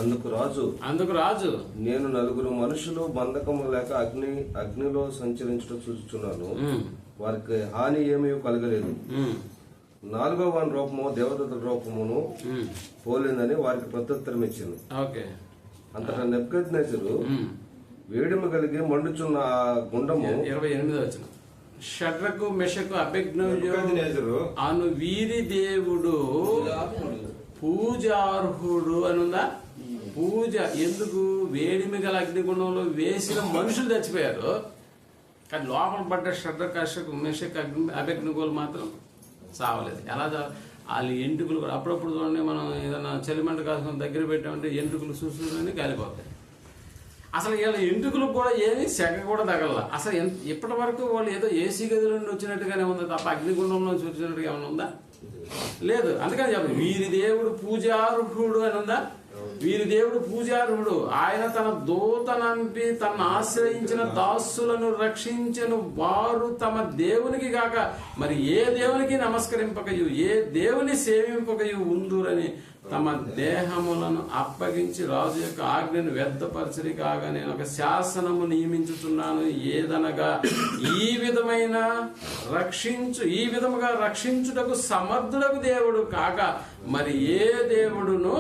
అందుకు రాజు నేను 4 మనుషులు బంధకము లేక అగ్నిలో సంచరించడం చూస్తున్నాను, వారికి హాని ఏమీ కలగలేదు. 4వ వాని రూపము దేవదూత రూపమును పోలిందని వారికి ప్రత్యుత్తరం ఇచ్చింది. అంతటా నెబుకద్నెజరు వేడిమి కలిగి మండుచున్న ఆ గుండము 28వ వచనం, షడ్రకు మెషకు అబేద్నెగో అను వీరి దేవుడు పూజార్హుడు అని ఉందా? పూజ ఎందుకు? వేడిమి గల అగ్నిగుండంలో వేసిన మనుషులు చచ్చిపోయారు, కానీ లోపల పడ్డ షడ్రకు మెషకు అబేద్నెగోలు మాత్రం చావలేదు. ఎలా వాళ్ళ ఎంటుకలు కూడా అప్పుడప్పుడు చూడండి, మనం ఏదైనా చలిమంట కాసుకొని దగ్గర పెట్టామంటే ఎంటుకలు చూసుకుని కాలిపోతాయి. అసలు వీళ్ళ ఎంటుకలకు కూడా ఏమి సెగ కూడా తగల. అసలు ఇప్పటి వరకు వాళ్ళు ఏదో ఏసీ గది నుండి వచ్చినట్టుగానే ఉంది తప్ప అగ్నిగుండంలో వచ్చినట్టుగా ఏమైనా ఉందా? లేదు. అందుకని చెప్పండి, వీరి దేవుడు పూజార్హుడు అని ఉందా? వీరి దేవుడు పూజార్హుడు. ఆయన తన దూతనంపి తన ఆశ్రయించిన దాసులను రక్షించెను. వారు తమ దేవునికి కాక మరి ఏ దేవునికి నమస్కరింపకయు ఏ దేవుని సేవింపకయు ఉందురని తమ దేహములను అప్పగించి రాజు యొక్క ఆజ్ఞను వ్యర్థపరచరి కాగా నేను ఒక శాసనము నియమించుతున్నాను. ఏదనగా ఈ విధముగా రక్షించుటకు సమర్థుడకు దేవుడు కాక మరి ఏ దేవుడును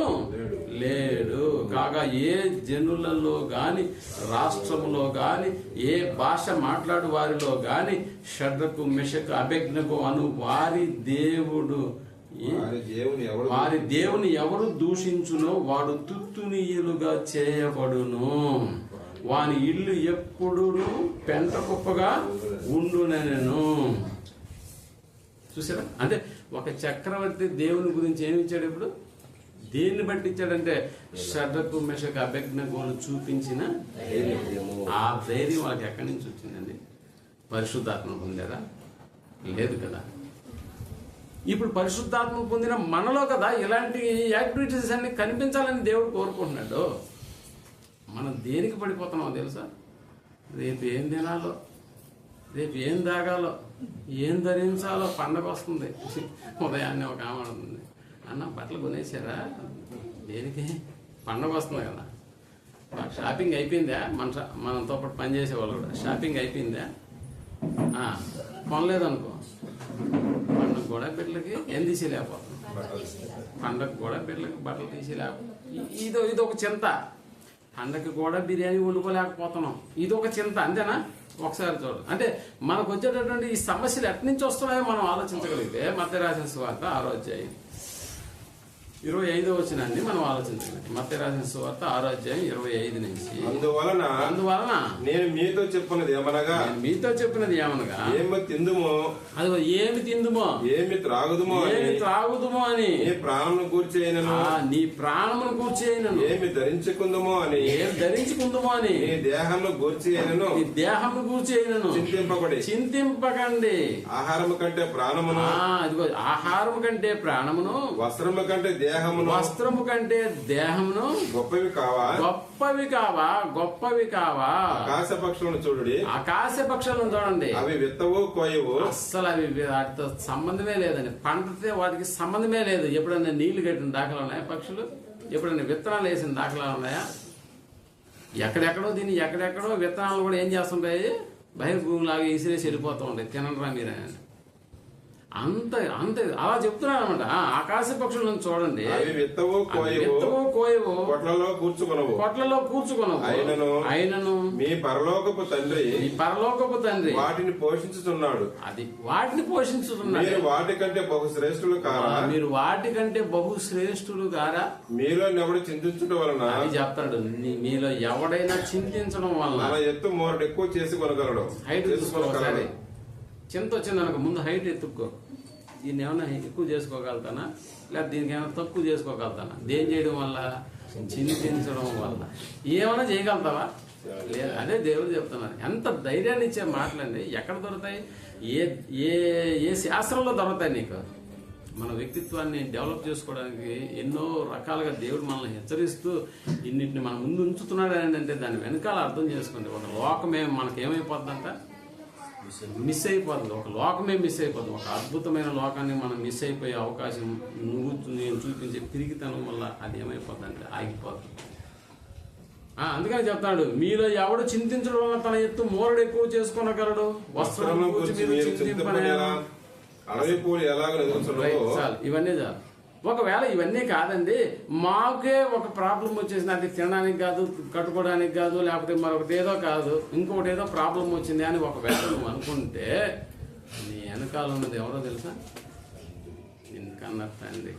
లేడు. కాగా ఏ జనులలో గాని రాష్ట్రములో గాని ఏ భాష మాట్లాడు వారిలో గాని షడ్రకు మెషకు అబేద్నెగో అను వారి దేవుని ఎవరు దూషించునో వాడు తుత్తునీయులుగా చేయబడును. వాని ఇల్లు ఎప్పుడు పెంట కుప్పగా ఉండునెను. చూసారా? అంటే ఒక చక్రవర్తి దేవుని గురించి ఏమి ఇచ్చాడు? ఇప్పుడు దేన్ని బట్టి ఇచ్చాడంటే షడ్రకు మెషకు అబేద్నెగోలు చూపించిన ఆ ధైర్యం వాళ్ళకి ఎక్కడి నుంచి వచ్చిందండి? పరిశుద్ధాత్మ పొందారా? లేదు కదా. ఇప్పుడు పరిశుద్ధాత్మ పొందిన మనలో కదా ఇలాంటి యాక్టివిటీస్ అన్ని కనిపించాలని దేవుడు కోరుకుంటున్నాడు. మనం దేనికి పడిపోతున్నామో తెలుసా? రేపు ఏం తినాలో, రేపు ఏం తాగాలో, ఏం ధరించాలో పండగ వస్తుంది. ఉదయాన్నే ఒక ఆమె ఉంటుంది, అన్న బట్టలు కొనేసారా? దేనికి? పండగ వస్తుంది కదా. షాపింగ్ అయిపోయిందా? మనతో పాటు పనిచేసే వాళ్ళు కూడా షాపింగ్ అయిపోయిందా? కొనలేదనుకో, పండుగ కూడా బిడ్డలకి ఏం తీసేలేకపోతున్నాం, పండగ కూడా బిడ్డలకి బట్టలు తీసేలేకపోతున్నాం. ఇది ఒక చింత. పండగకి కూడా బిర్యానీ వండుకోలేకపోతున్నాం, ఇది ఒక చింత. అంతేనా? ఒకసారి చూడు. అంటే మనకు వచ్చేటటువంటి ఈ సమస్యలు ఎట్నుంచి వస్తున్నాయో మనం ఆలోచించగలిగితే మత్తయి రాసిన సువార్త 6వ అధ్యాయం 25వ వచనాన్ని మనం ఆలోచించాలి. మత్తయి రాసిన సువార్త 6వ అధ్యాయం 25 నుంచి. అందువలన నేను మీతో చెప్పినది ఏమనగా, మీతో చెప్పినది ఏమనగా, ఏమి తిందుమో, అదిగో ఏమి తిందుమో, ఏమి త్రాగుదుమో, ఏమి త్రాగుదుమో అని, నీ ప్రాణమును గూర్చి అయినను, నీ ప్రాణమును గూర్చి అయినను, ఏమి ధరించుకుందుమో అని, ఏమి ధరించుకుందుమో అని, నీ దేహంను గూర్చి అయినను, నీ దేహమును గూర్చి అయినను చింతింపకండి. ఆహారము కంటే ప్రాణమును, అదిగో ఆహారము కంటే ప్రాణమును, వస్త్రము కంటే వస్త్రము కంటే దేహమును గొప్పవి కావా, గొప్పవి కావా. ఆకాశ పక్షులను చూడండి, ఆకాశ పక్షులను చూడండి, అవి విత్తవు కోయవు, అస్సలు అవి వాటితో సంబంధమే లేదని, పంటతో వాటికి సంబంధమే లేదు. ఎప్పుడైనా నీళ్లు కట్టిన దాఖలా ఉన్నాయా పక్షులు? ఎప్పుడైనా విత్తనాలు వేసిన దాఖలా ఉన్నాయా? ఎక్కడెక్కడో దీన్ని ఎక్కడెక్కడో విత్తనాలు కూడా ఏం చేస్తుంటాయి, బహిర్భూమిలాగా ఇసిరేసి వెళ్ళిపోతూ ఉంటాయి. తినరా మీరే అంత అంత అలా చెప్తున్నాను అనమాట. ఆకాశ పక్షులను చూడండి, అవి విత్తవు కోయవు, కొట్లలో కూర్చుకొనవు, అయినను మీ పరలోకపు తండ్రి వాటిని పోషించుతున్నాడు. అది వాటిని పోషించుతున్నాడు. మీరు వాటికంటే బహు శ్రేష్ఠులు కారా, మీరు వాటికంటే బహు శ్రేష్ఠులు కారా. మీలో ఎవడు చింతించడం వలన, అది చెప్తాడు, మీలో ఎవడైనా చింతించడం వలన మన ఎత్తు మోరడు ఎక్కువ చేసి కొనగలడు. హైట్ ఎత్తుకోవాలి. చింత వచ్చింది అనుకో, ముందు హైట్ ఎత్తుక్కో. దీన్ని ఏమైనా ఎక్కువ చేసుకోగలుగుతానా, లేదా దీనికి ఏమైనా తక్కువ చేసుకోగలుగుతానా? దేని చేయడం వల్ల? చింతించడం వల్ల. ఏమైనా చేయగలుగుతావా? లేదు. అదే దేవుడు చెప్తున్నారు. ఎంత ధైర్యాన్ని ఇచ్చే మాటలండి. ఎక్కడ దొరుకుతాయి? ఏ శాస్త్రంలో దొరుకుతాయి నీకు? మన వ్యక్తిత్వాన్ని డెవలప్ చేసుకోవడానికి ఎన్నో రకాలుగా దేవుడు మనల్ని హెచ్చరిస్తూ ఇన్నిటిని మన ముందు ఉంచుతున్నాడు అంటే దాని వెనకాల అర్థం చేసుకోండి. ఒక లోకమే మనకేమైపోతుందంట, మిస్ అయిపోతుంది. ఒక లోకమే మిస్ అయిపోతుంది. ఒక అద్భుతమైన లోకాన్ని మనం మిస్ అయిపోయే అవకాశం నేను చూపించే పిరిగితనం వల్ల అది ఏమైపోతుందంటే ఆగిపోతుంది. అందుకని చెప్తాడు, మీలో ఎవడు చింతించడం వల్ల తన ఎత్తు మోరడు ఎక్కువ చేసుకొనగలడు. వస్త్రం ఇవన్నీ చాలు. ఒకవేళ ఇవన్నీ కాదండి, మాకే ఒక ప్రాబ్లం వచ్చేసింది, అది తినడానికి కాదు, కట్టుకోవడానికి కాదు, లేకపోతే మరొకటి ఏదో కాదు, ఇంకొకటి ఏదో ప్రాబ్లం వచ్చింది అని ఒకవేళ నువ్వు అనుకుంటే నీ వెనకాల ఉన్నది ఎవరో తెలుసా? నిన్కన్నా తండ్రి.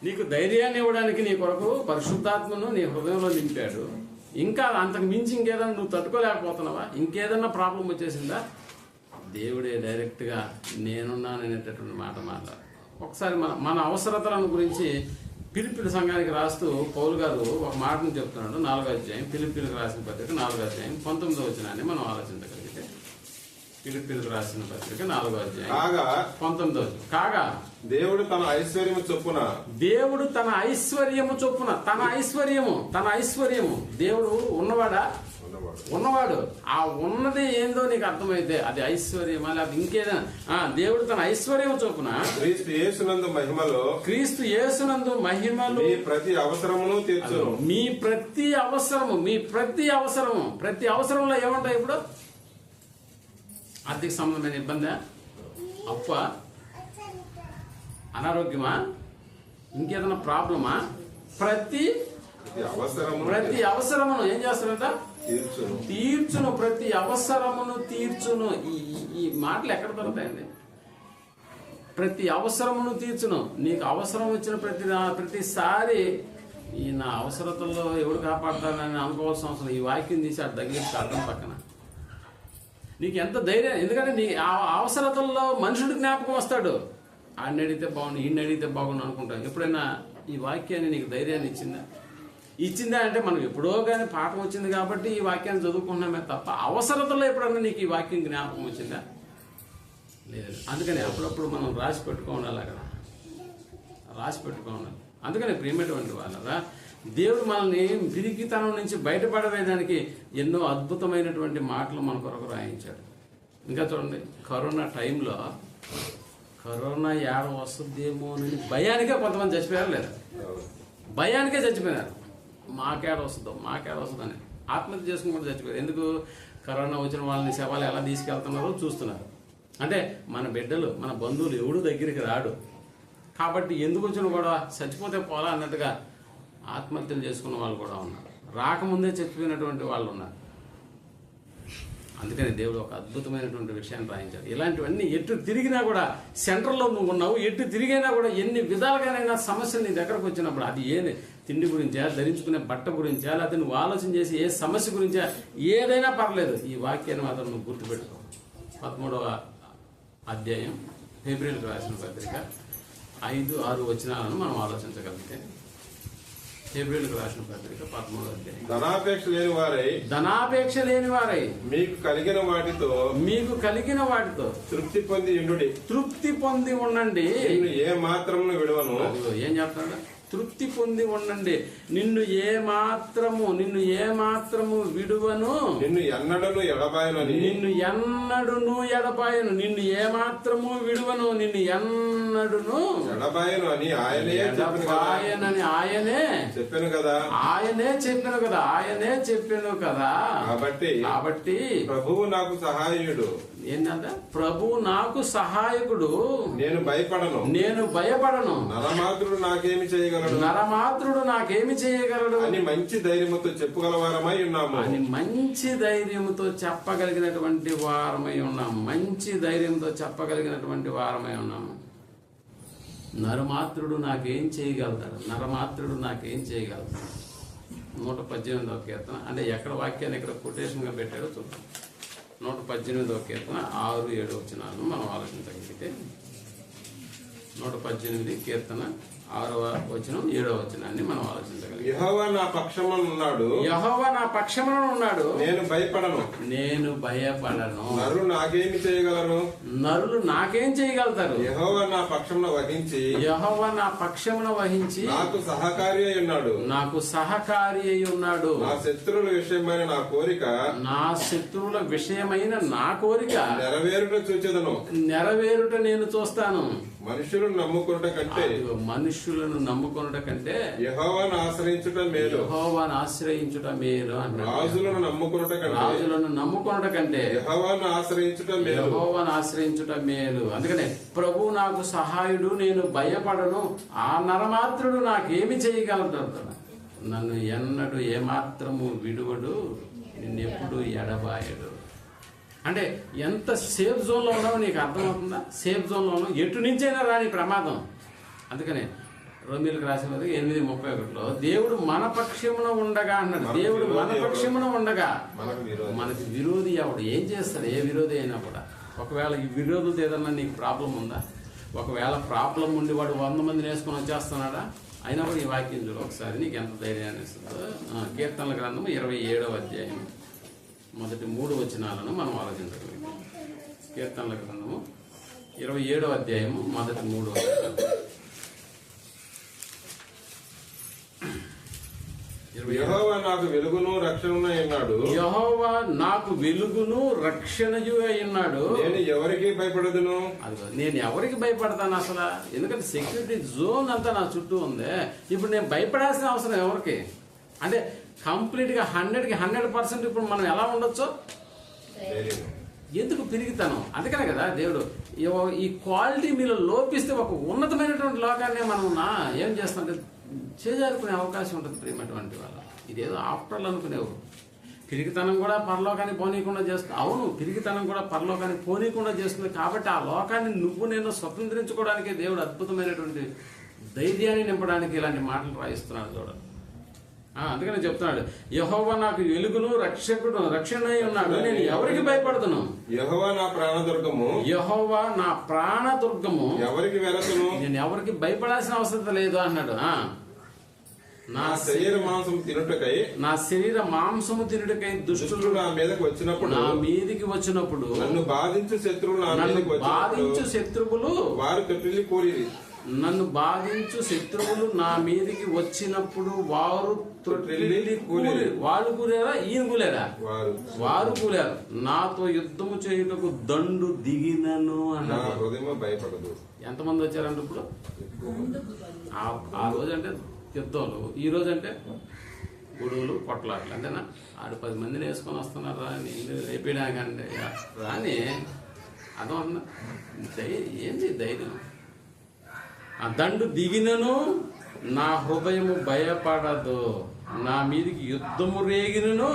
నీకు ధైర్యాన్ని ఇవ్వడానికి నీ కొరకు పరిశుద్ధాత్మను నీ హృదయంలో నింపాడు. ఇంకా అంతకు మించి ఇంకేదన్నా నువ్వు తట్టుకోలేకపోతున్నావా? ఇంకేదన్నా ప్రాబ్లం వచ్చేసిందా? దేవుడే డైరెక్ట్గా నేనున్నాను అనేటటువంటి మాట మాట్లాడు. ఒకసారి మన అవసరతలను గురించి ఫిలిప్పీల సంఘానికి రాస్తూ పౌలు గారు ఒక మాటను చెప్తున్నాడు. 4వ అధ్యాయం, ఫిలిప్పీలకు రాసిన పత్రిక 4వ అధ్యాయం 19వ వచనాన్ని మనం ఆలోచించగలిగితే, ఫిలిప్పీలకు రాసిన పత్రిక 4వ అధ్యాయం 19వ వచనం. కాగా దేవుడు తన ఐశ్వర్యము చొప్పున, తన ఐశ్వర్యము దేవుడు ఉన్నవాడు. ఆ ఉన్నది ఏందో నీకు అర్థమైతే అది ఐశ్వర్యమా లేకపోతే ఇంకేదైనా, దేవుడు తన ఐశ్వర్యం చొప్పున క్రీస్తు యేసునందు మహిమలు మీ ప్రతి అవసరమును తీర్చును. ప్రతి అవసరంలో ఏముంటాయి? ఇప్పుడు ఆర్థిక సంబంధమైన ఇబ్బందా, అప్ప, అనారోగ్యమా, ఇంకేదైనా ప్రాబ్లమా? ప్రతి అవసరమును ఏం చేస్తాడంట? తీర్చును. ప్రతి అవసరమును తీర్చును. ఈ మాటలు ఎక్కడ దొరుకుతాయండి? ప్రతి అవసరమును తీర్చును. నీకు అవసరం వచ్చిన ప్రతిసారి ఈ నా అవసరతల్లో ఎవడు కాపాడతానని అనుకోవాల్సిన అవసరం. ఈ వాక్యం తీసి అటు దగ్గర అర్థం పక్కన నీకు ఎంత ధైర్యం. ఎందుకంటే నీ ఆ అవసరతల్లో మనుషుడు జ్ఞాపకం వస్తాడు. ఆడిని అడిగితే బాగుండు, ఈయన అడిగితే బాగుండు అనుకుంటాను. ఎప్పుడైనా ఈ వాక్యాన్ని నీకు ధైర్యాన్ని ఇచ్చిందా అంటే మనం ఎప్పుడో కానీ పాఠం వచ్చింది కాబట్టి ఈ వాక్యాన్ని చదువుకుంటున్నామే తప్ప అవసరతలో ఎప్పుడన్నా నీకు ఈ వాక్యం జ్ఞాపకం వచ్చిందా? లేదు. అందుకని అప్పుడప్పుడు మనం రాసి పెట్టుకోవాలి, అక్కడ రాసి పెట్టుకోవాలి. అందుకని ప్రియమైనటువంటి వాళ్ళరా, దేవుడు మనల్ని పిరికితనం నుంచి బయటపడవేయడానికి ఎన్నో అద్భుతమైనటువంటి మాటలు మన కొరకు రాయించాడు. ఇంకా చూడండి, కరోనా టైంలో కరోనా ఏడ వస్తుందేమో అని భయానికే కొంతమంది చచ్చిపోయారు. లేదా భయానికే చచ్చిపోయినారు. మాకేడ వస్తుందని ఆత్మహత్య చేసుకుని కూడా చచ్చిపోయారు. ఎందుకు? కరోనా వచ్చిన వాళ్ళని శవాలు ఎలా తీసుకెళ్తున్నారో చూస్తున్నారు. అంటే మన బిడ్డలు, మన బంధువులు ఎవడు దగ్గరికి రాడు కాబట్టి ఎందుకు వచ్చినా కూడా చచ్చిపోతే పోలా అన్నట్టుగా ఆత్మహత్యలు చేసుకున్న వాళ్ళు కూడా ఉన్నారు. రాకముందే చచ్చిపోయినటువంటి వాళ్ళు ఉన్నారు. అందుకని దేవుడు ఒక అద్భుతమైనటువంటి విషయాన్ని రాయించాడు. ఇలాంటివన్నీ ఎటు తిరిగినా కూడా సెంటర్లో నువ్వు ఉన్నావు, ఎటు తిరిగినా కూడా ఎన్ని విధాలుగానైనా సమస్యలు నీ దగ్గరకు వచ్చినప్పుడు అది తిండి గురించా, ధరించుకునే బట్ట గురించా, లేకపోతే నువ్వు ఆలోచన చేసి ఏ సమస్య గురించా, ఏదైనా పర్లేదు, ఈ వాక్యాన్ని మాత్రం నువ్వు గుర్తుపెట్టుకో. 13వ అధ్యాయం ఫిబ్రవరికి రాసిన పత్రిక 5-6 వచనాలను మనం ఆలోచించగలిగితే, ఫిబ్రవరికి రాసిన పత్రిక 13వ అధ్యాయం. ధనాపేక్ష లేని వారై మీకు కలిగిన వాటితో తృప్తి పొంది ఉండండి. ఏ మాత్రము విడవను. ఏం చెప్తాడు? తృప్తి పొంది ఉండండి. నిన్ను ఏ మాత్రము విడువను, నిన్ను ఎన్నడను ఎడబాయను, నిన్ను ఏ మాత్రము విడువను, నిన్ను ఎన్నడును ఎడబాయను అని ఆయనే చెప్పాను కదా. ఆయనే చెప్పాను కదా. కాబట్టి ప్రభువు నాకు సహాయుడు. ఏంటంటే ప్రభువు నాకు సహాయకుడు. నేను భయపడను. నరమాత్రుడు నాకేమి చేయగలడు అని మంచి ధైర్యముతో చెప్పగలవారమై ఉన్నాము. చెప్పగలిగినటువంటి వారమై ఉన్నాము. నరమాత్రుడు నాకేం చేయగలుగుతాడు? 118వ కీర్తన, అంటే ఎక్కడ వాక్యాన్ని ఎక్కడ కొటేషన్ గా పెట్టాడో చూద్దాం. 118వ కీర్తన 6-7 వచనాలను మనం ఆలోచించగలిగితే, 118 కీర్తన 6వ వచనం 7వ వచనాన్ని మనం ఆలోచించగలిగితే, యెహోవా నా పక్షమున ఉన్నాడు, నేను భయపడను. నరులు నాకేం చేయగలరు? యెహోవా నా పక్షమున వహించి నాకు సహకారి అయి ఉన్నాడు. నా శత్రువుల విషయమైన నా కోరిక నెరవేరుట నేను చూస్తాను. మనుషులను నమ్ముకొనుట కంటే యెహోవాను ఆశ్రయించుట మేలు అన్నాడు. రాజులను నమ్ముకొనుట కంటే యెహోవాను ఆశ్రయించుట మేలు. అందుకనే ప్రభు నాకు సహాయుడు, నేను భయపడను. ఆ నరమాత్రుడు నాకేమి చేయగలడు? నన్ను ఎన్నడు ఏమాత్రము విడువడు, నిన్నెప్పుడు ఎడబాయడు. అంటే ఎంత సేఫ్ జోన్ లో ఉన్నావో నీకు అర్థమవుతుందా? సేఫ్ జోన్ లో ఉన్నావు, ఎటు నుంచైనా రాని ప్రమాదం. అందుకనే రోమీయులకు రాసిన 8:31 దేవుడు మన పక్షమున ఉండగా అన్నాడు. దేవుడు మన పక్షమున ఉండగా మనకి విరోధి ఎవడు? ఏం చేస్తాడు? ఏ విరోధి అయినా కూడా. ఒకవేళ ఈ విరోధులతో ఏదన్నా నీకు ప్రాబ్లం ఉందా? ఒకవేళ ప్రాబ్లం ఉండి వాడు 100 మందిని వేసుకొని వచ్చేస్తున్నాడా? అయినా కూడా ఈ వాక్యం చూడు ఒకసారి, నీకు ఎంత ధైర్యాన్ని ఇస్తుందో. కీర్తనల గ్రంథము 27వ అధ్యాయం మొదటి 3 వచనాలను మనం ఆలోచించగలిగాం. కీర్తనల గ్రంథము 27వ అధ్యాయము మొదటి 3 వచనాలు. యెహోవా నాకు వెలుగును రక్షణను అన్నాడు. యెహోవా నాకు వెలుగును రక్షణయు అన్నాడు. నేను ఎవరికి భయపడదును? నేను ఎవరికి భయపడతాను అసలు? ఎందుకంటే సెక్యూరిటీ జోన్ అంతా నా చుట్టూ ఉంది. ఇప్పుడు నేను భయపడాల్సిన అవసరం ఎవరికి? అంటే కంప్లీట్ గా 100కి 100% ఇప్పుడు మనం ఎలా ఉండొచ్చు? ఎందుకు పెరుగుతాను? అందుకనే కదా దేవుడు ఈ క్వాలిటీ మీలో లోపిస్తే ఒక ఉన్నతమైనటువంటి లోకాన్ని మనం ఏం చేస్తామంటే చేజారుకునే అవకాశం ఉంటుంది. ప్రియమైనటువంటి వాళ్ళ ఇదేదో ఆఫ్టర్లు అనుకునేవారు. పిరిగితనం కూడా పరలోకాన్ని పోనీయకుండా చేస్తుంది. అవును, పిరిగితనం కూడా పరలోకాన్ని పోనీయకుండా చేస్తుంది. కాబట్టి ఆ లోకాన్ని నేను స్వతంత్రించుకోవడానికి దేవుడు అద్భుతమైనటువంటి ధైర్యాన్ని నింపడానికి ఇలాంటి మాటలు రాయిస్తున్నాడు చూడండి. అందుకనే చెప్తున్నాడు, యెహోవా నాకు వెలుగును రక్షణ ఉన్నాడు, నేను ఎవరికి భయపడతాను? యెహోవా నా ప్రాణదుర్గము, ఎవరికి వెళతును? నేను ఎవరికి భయపడాల్సిన అవసరం లేదు అన్నాడు. నా శరీర మాంసము తినుటకై దుష్టులు నా మీదకి వచ్చినప్పుడు నన్ను బాధించు శత్రువులు వారు కట్టిల్లి కూలిరి. నన్ను బాధించు శత్రువులు నా మీదికి వచ్చినప్పుడు వారు వాళ్ళు కూలారా? ఈయన కూలారా? వారు కూలారు. నాతో యుద్ధము చేయుటకు దండు దిగినను అన్నారు. భయపడదు. ఎంతమంది వచ్చారంటే ఇప్పుడు? ఆ రోజు అంటే యుద్ధాలు, ఈ రోజు అంటే గొడవలు, పొట్లాట్లు. అంతేనా? 10 మందిని వేసుకొని వస్తున్నారా నేను రేపేడాకంటే రాని అర్థమవుతుందా? ఏంది ధైర్యం? ఆ దండు దిగినను నా హృదయము భయపడదు. నా మీదికి యుద్ధము రేగినను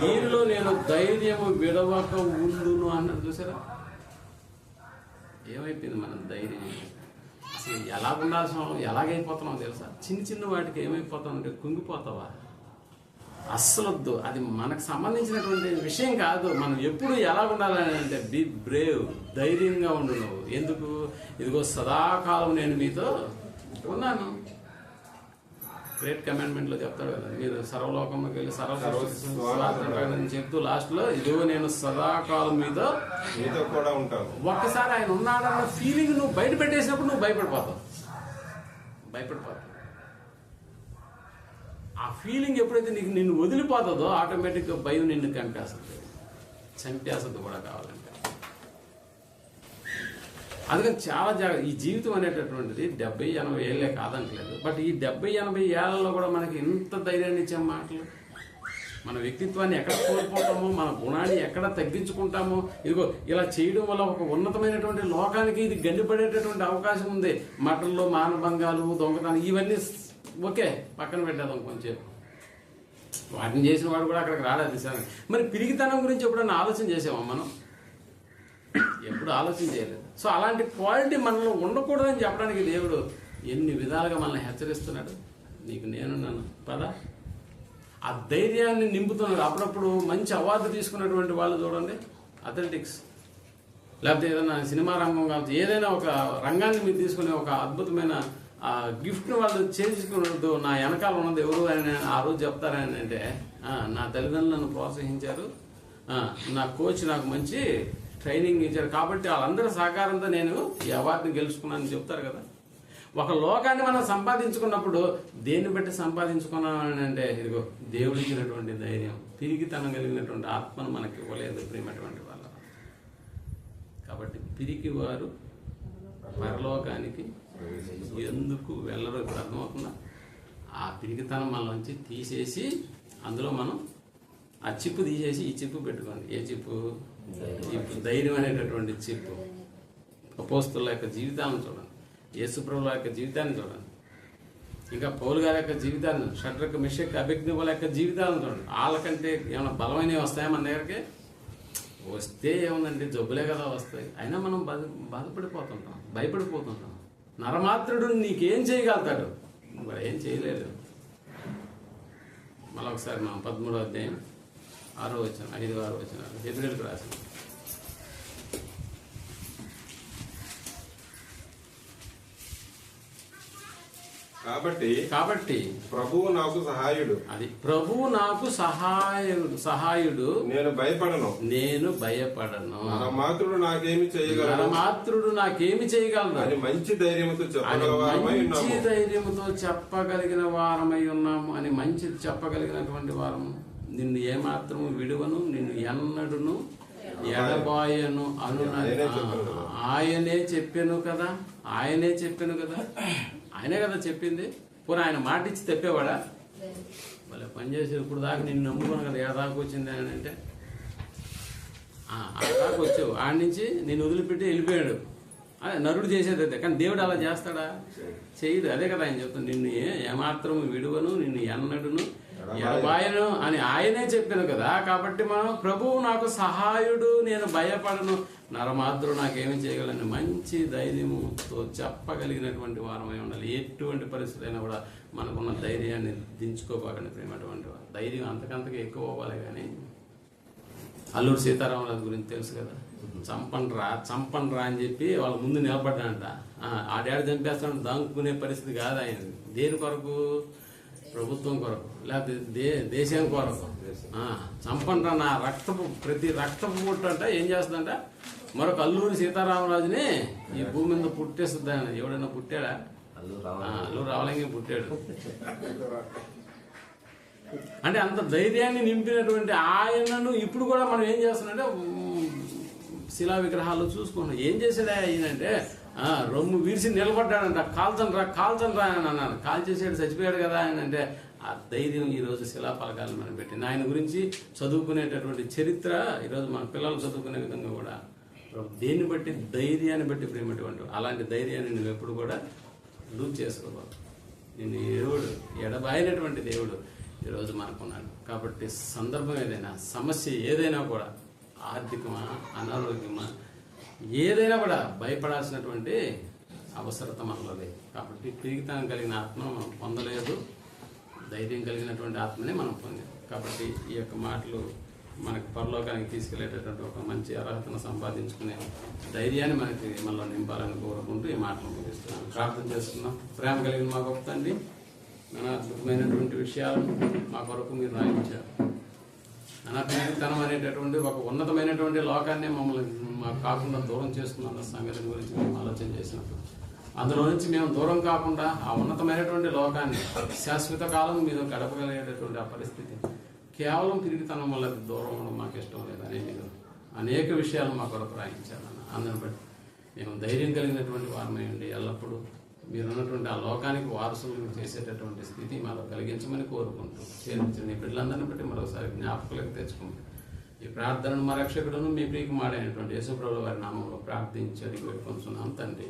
దీనిలో నేను ధైర్యము విడవక ఉండును అన్నది చూసారా. ఏమైపోయింది మన ధైర్యం? అసలు ఎలా ఉండాల్సిన ఎలాగైపోతున్నావు తెలుసా? చిన్న చిన్న వాటికి ఏమైపోతావు అంటే కుంగిపోతావా? అస్సలొద్దు, అది మనకు సంబంధించినటువంటి విషయం కాదు. మనం ఎప్పుడు ఎలా ఉండాలని అంటే బీ బ్రేవ్, ధైర్యంగా ఉండు నువ్వు. ఎందుకు? ఇదిగో సదాకాలం నేను మీతో ఉన్నాను. గ్రేట్ కమాండ్మెంట్ లో చెప్తాడు కదా, మీరు సర్వలోకంలోకి వెళ్ళి సర్వస్వార్థం చెప్తూ లాస్ట్ లో ఇదిగో నేను సదాకాలం మీతో కూడా ఉంటాను. ఒక్కసారి ఆయన ఉన్నాడన్న ఫీలింగ్ నువ్వు బయట పెట్టేసినప్పుడు నువ్వు భయపడిపోతావు. ఆ ఫీలింగ్ ఎప్పుడైతే నిన్ను వదిలిపోతుందో ఆటోమేటిక్గా భయం నిన్ను చంపేస్తుంది కూడా కావాలంటే. అందుకని చాలా ఈ జీవితం అనేటటువంటిది 70-80 ఏళ్ళే కాదనట్లేదు. బట్ ఈ 70-80 ఏళ్లలో కూడా మనకి ఎంత ధైర్యాన్ని ఇచ్చే మాటలు. మన వ్యక్తిత్వాన్ని ఎక్కడ కోల్పోతామో, మన గుణాన్ని ఎక్కడ తగ్గించుకుంటామో, ఇదిగో ఇలా చేయడం వల్ల ఒక ఉన్నతమైనటువంటి లోకానికి ఇది గండిపడేటటువంటి అవకాశం ఉంది. మటల్లో మానభంగాలు, దొంగతనం ఇవన్నీ ఓకే పక్కన పెట్టేద్దాం కొంచెం. వాటిని చేసిన వాడు కూడా అక్కడికి రాలేదు సార్. మరి పిరిగితనం గురించి ఎప్పుడన్నా ఆలోచన చేసామా మనం? ఎప్పుడు ఆలోచన చేయలేదు. సో అలాంటి క్వాలిటీ మనలో ఉండకూడదని చెప్పడానికి దేవుడు ఎన్ని విధాలుగా మనల్ని హెచ్చరిస్తున్నాడు. నీకు నేనున్నాను పదా, ఆ ధైర్యాన్ని నింపుతున్నాడు. అప్పుడప్పుడు మంచి అవార్డు తీసుకున్నటువంటి వాళ్ళు చూడండి, అథ్లెటిక్స్ లేకపోతే ఏదైనా సినిమా రంగం కావచ్చు, ఏదైనా ఒక రంగాన్ని మీరు తీసుకుని ఒక అద్భుతమైన గిఫ్ట్ని వాళ్ళు చేసుకున్నట్టు నా వెనకాల ఉన్నది ఎవరు అని ఆ రోజు చెప్తారని అంటే, నా తల్లిదండ్రులు నన్ను ప్రోత్సహించారు, నా కోచ్ నాకు మంచి ట్రైనింగ్ ఇచ్చారు కాబట్టి వాళ్ళందరి సహకారంతో నేను ఈ అవార్డుని గెలుచుకున్నానని చెప్తారు కదా. ఒక లోకాన్ని మనం సంపాదించుకున్నప్పుడు దేన్ని బట్టి సంపాదించుకున్నామని అంటే ఇదిగో దేవుడు ఇచ్చినటువంటి ధైర్యం, పిరికితనం కలిగినటువంటి ఆత్మను మనకి ఇవ్వలేదు ప్రియమైనటువంటి వాళ్ళ. కాబట్టి పిరికి వారు పరలోకానికి ఎందుకు వెళ్ళరు? ఇప్పుడు అర్థమవుతుందా? ఆ పిరికితనం మనలోంచి తీసేసి అందులో మనం ఆ చిప్పు తీసేసి ఈ చిప్పు పెట్టుకోండి. ఏ చిప్పు? ధైర్యం అనేటటువంటి చిప్పు. అపోస్తలుల యొక్క జీవితాలను చూడండి, యేసుప్రభుల యొక్క జీవితాన్ని చూడండి, ఇంకా పౌలు గారి యొక్క జీవితాన్ని, షడ్రక్ మెషక్ అబేద్నెగోల యొక్క జీవితాలను చూడండి. వాళ్ళకంటే ఏమైనా బలమైనవి వస్తాయా మన దగ్గరికి? వస్తే ఏముందండి, జబ్బులే కదా వస్తాయి. అయినా మనం బాధపడిపోతుంటాం, భయపడిపోతుంటాం. నరమాత్రుడు నీకేం చేయగలుగుతాడు? మరి ఏం చేయలేదు. మళ్ళీ ఒకసారి మనం 13వ అధ్యాయం 6వ వచనం 5-6 వచనాలు హెబ్రీయులకు రాసిన. కాబట్టి ప్రభువు నాకు సహాయుడు. అది ప్రభువు నాకు సహాయుడు నేను భయపడను. నరమాత్రుడు నాకేమి చేయగలడు అని మంచి ధైర్యముతో చెప్పగలిగిన వారమై ఉన్నాము. అని మంచి చెప్పగలిగినటువంటి వారము. నిన్ను ఏమాత్రము విడువను, నిన్ను ఎన్నడును ఎడబాయను అను ఆయనే చెప్పాను కదా. ఆయనే కదా చెప్పింది. పోనీ ఆయన మాట ఇచ్చి తెప్పేవాడా? వాళ్ళ పనిచేసి ఇప్పుడు దాకా నిన్ను నమ్ముకున్నాను కదా, ఏడాకు వచ్చింది అని అంటే దాకా వచ్చావు, ఆడి నుంచి నేను వదిలిపెట్టి వెళ్ళిపోయాడు. అదే నరుడు చేసేది అయితే. కానీ దేవుడు అలా చేస్తాడా? చేయడు. అదే కదా ఆయన చెప్తాను, నిన్ను ఏమాత్రము విడువను, నిన్ను ఎన్నడును ఎడబాయను అని ఆయనే చెప్పాను కదా. కాబట్టి మనం ప్రభువు నాకు సహాయుడు, నేను భయపడను, నరమాత్రుడు నాకేమి చేయగలను మంచి ధైర్యముతో చెప్పగలిగినటువంటి వారమై ఉండాలి. ఎటువంటి పరిస్థితి అయినా కూడా మనకున్న ధైర్యాన్ని దించుకోబాకండి ప్రేమటువంటి వారు. ధైర్యం అంతకంతగా ఎక్కువ అవ్వాలి. కానీ అల్లూరు సీతారామరాజు గురించి తెలుసు కదా, చంపండ్రా అని చెప్పి వాళ్ళ ముందు నిలబడ్డాడంట. ఆ డాడీ చంపేస్తాడు, దాంకునే పరిస్థితి కాదు ఆయన. దేని కొరకు? ప్రభుత్వం కొరకు, లేకపోతే దేశం కొరకు. చంపండ్రా, నా ప్రతి రక్తపు పుట్టు అంట ఏం చేస్తుందంట, మరొక అల్లూరి సీతారామరాజుని ఈ భూమి మీద పుట్టేస్తుంది. ఆయన ఎవడైనా పుట్టాడా? అల్లూరు రామలింగం పుట్టాడు. అంటే అంత ధైర్యాన్ని నింపినటువంటి ఆయనను ఇప్పుడు కూడా మనం ఏం చేస్తున్నామంటే శిలా విగ్రహాలు చూసుకున్నాం. ఏం చేశాడు ఆయనంటే రొమ్ము విరిసి నిలబడ్డాడంట. కాల్చండ్రా అని అన్నాడు. కాల్ చేసాడు, చచ్చిపోయాడు కదా ఆయన. అంటే ఆ ధైర్యం ఈరోజు శిలాఫలకాలు మనం పెట్టింది. ఆయన గురించి చదువుకునేటటువంటి చరిత్ర ఈరోజు మన పిల్లలు చదువుకునే విధంగా కూడా దేన్ని బట్టి? ధైర్యాన్ని బట్టి ప్రేమటువంటి. అలాంటి ధైర్యాన్ని నువ్వు ఎప్పుడు కూడా లూజ్ చేసుకోవాలి. నేను దేవుడు, ఎడబాయినటువంటి దేవుడు, ఈరోజు మనకున్నాడు. కాబట్టి సందర్భం ఏదైనా, సమస్య ఏదైనా కూడా, ఆర్థికమా అనారోగ్యమా ఏదైనా కూడా భయపడాల్సినటువంటి అవసరత మనలో లేదు. కాబట్టి పిరిగితనం కలిగిన ఆత్మను మనం పొందలేదు, ధైర్యం కలిగినటువంటి ఆత్మనే మనం పొందాం. కాబట్టి ఈ యొక్క మాటలు మనకు పరలోకానికి తీసుకెళ్లేటటువంటి ఒక మంచి అర్హతను సంపాదించుకునే ధైర్యాన్ని మనలో నింపాలని కోరుకుంటూ ఈ మాటలు ముగిస్తున్నాను. ప్రార్థన చేస్తున్నాం. ప్రేమ కలిగిన మా గొప్ప తండ్రి, మన అద్భుతమైనటువంటి విషయాలను మా కొరకు మీరు రాయించారు. అనాత్మీయతనం అనేటటువంటి ఒక ఉన్నతమైనటువంటి లోకాన్ని మమ్మల్ని మాకు కాకుండా దూరం చేస్తున్న సంగతి గురించి మేము ఆలోచన చేసినప్పుడు, అందులో నుంచి మేము దూరం కాకుండా ఆ ఉన్నతమైనటువంటి లోకాన్ని శాశ్వత కాలం మీద గడపగలిగేటటువంటి ఆ పరిస్థితి కేవలం తిరిగితనం వల్ల దూరం ఉండడం మాకు ఇష్టం లేదని మీరు అనేక విషయాలు మా కొరకు రాయించారన్న. అందుని బట్టి మేము ధైర్యం కలిగినటువంటి వారమై ఉండి ఎల్లప్పుడూ మీరున్నటువంటి ఆ లోకానికి వారసులు చేసేటటువంటి స్థితి మాలో కలిగించమని కోరుకుంటూ చేర్చిన ఈ బిడ్డలందరినీ బట్టి మరొకసారి జ్ఞాపకాలకు తెచ్చుకుంటూ ఈ ప్రార్థనను మా రక్షకుడును మీ ప్రియకుమారైనటువంటి యేసుప్రభుల వారి నామంలో ప్రార్థించి అడిగి పెట్టుకుంటున్నాం తండ్రి.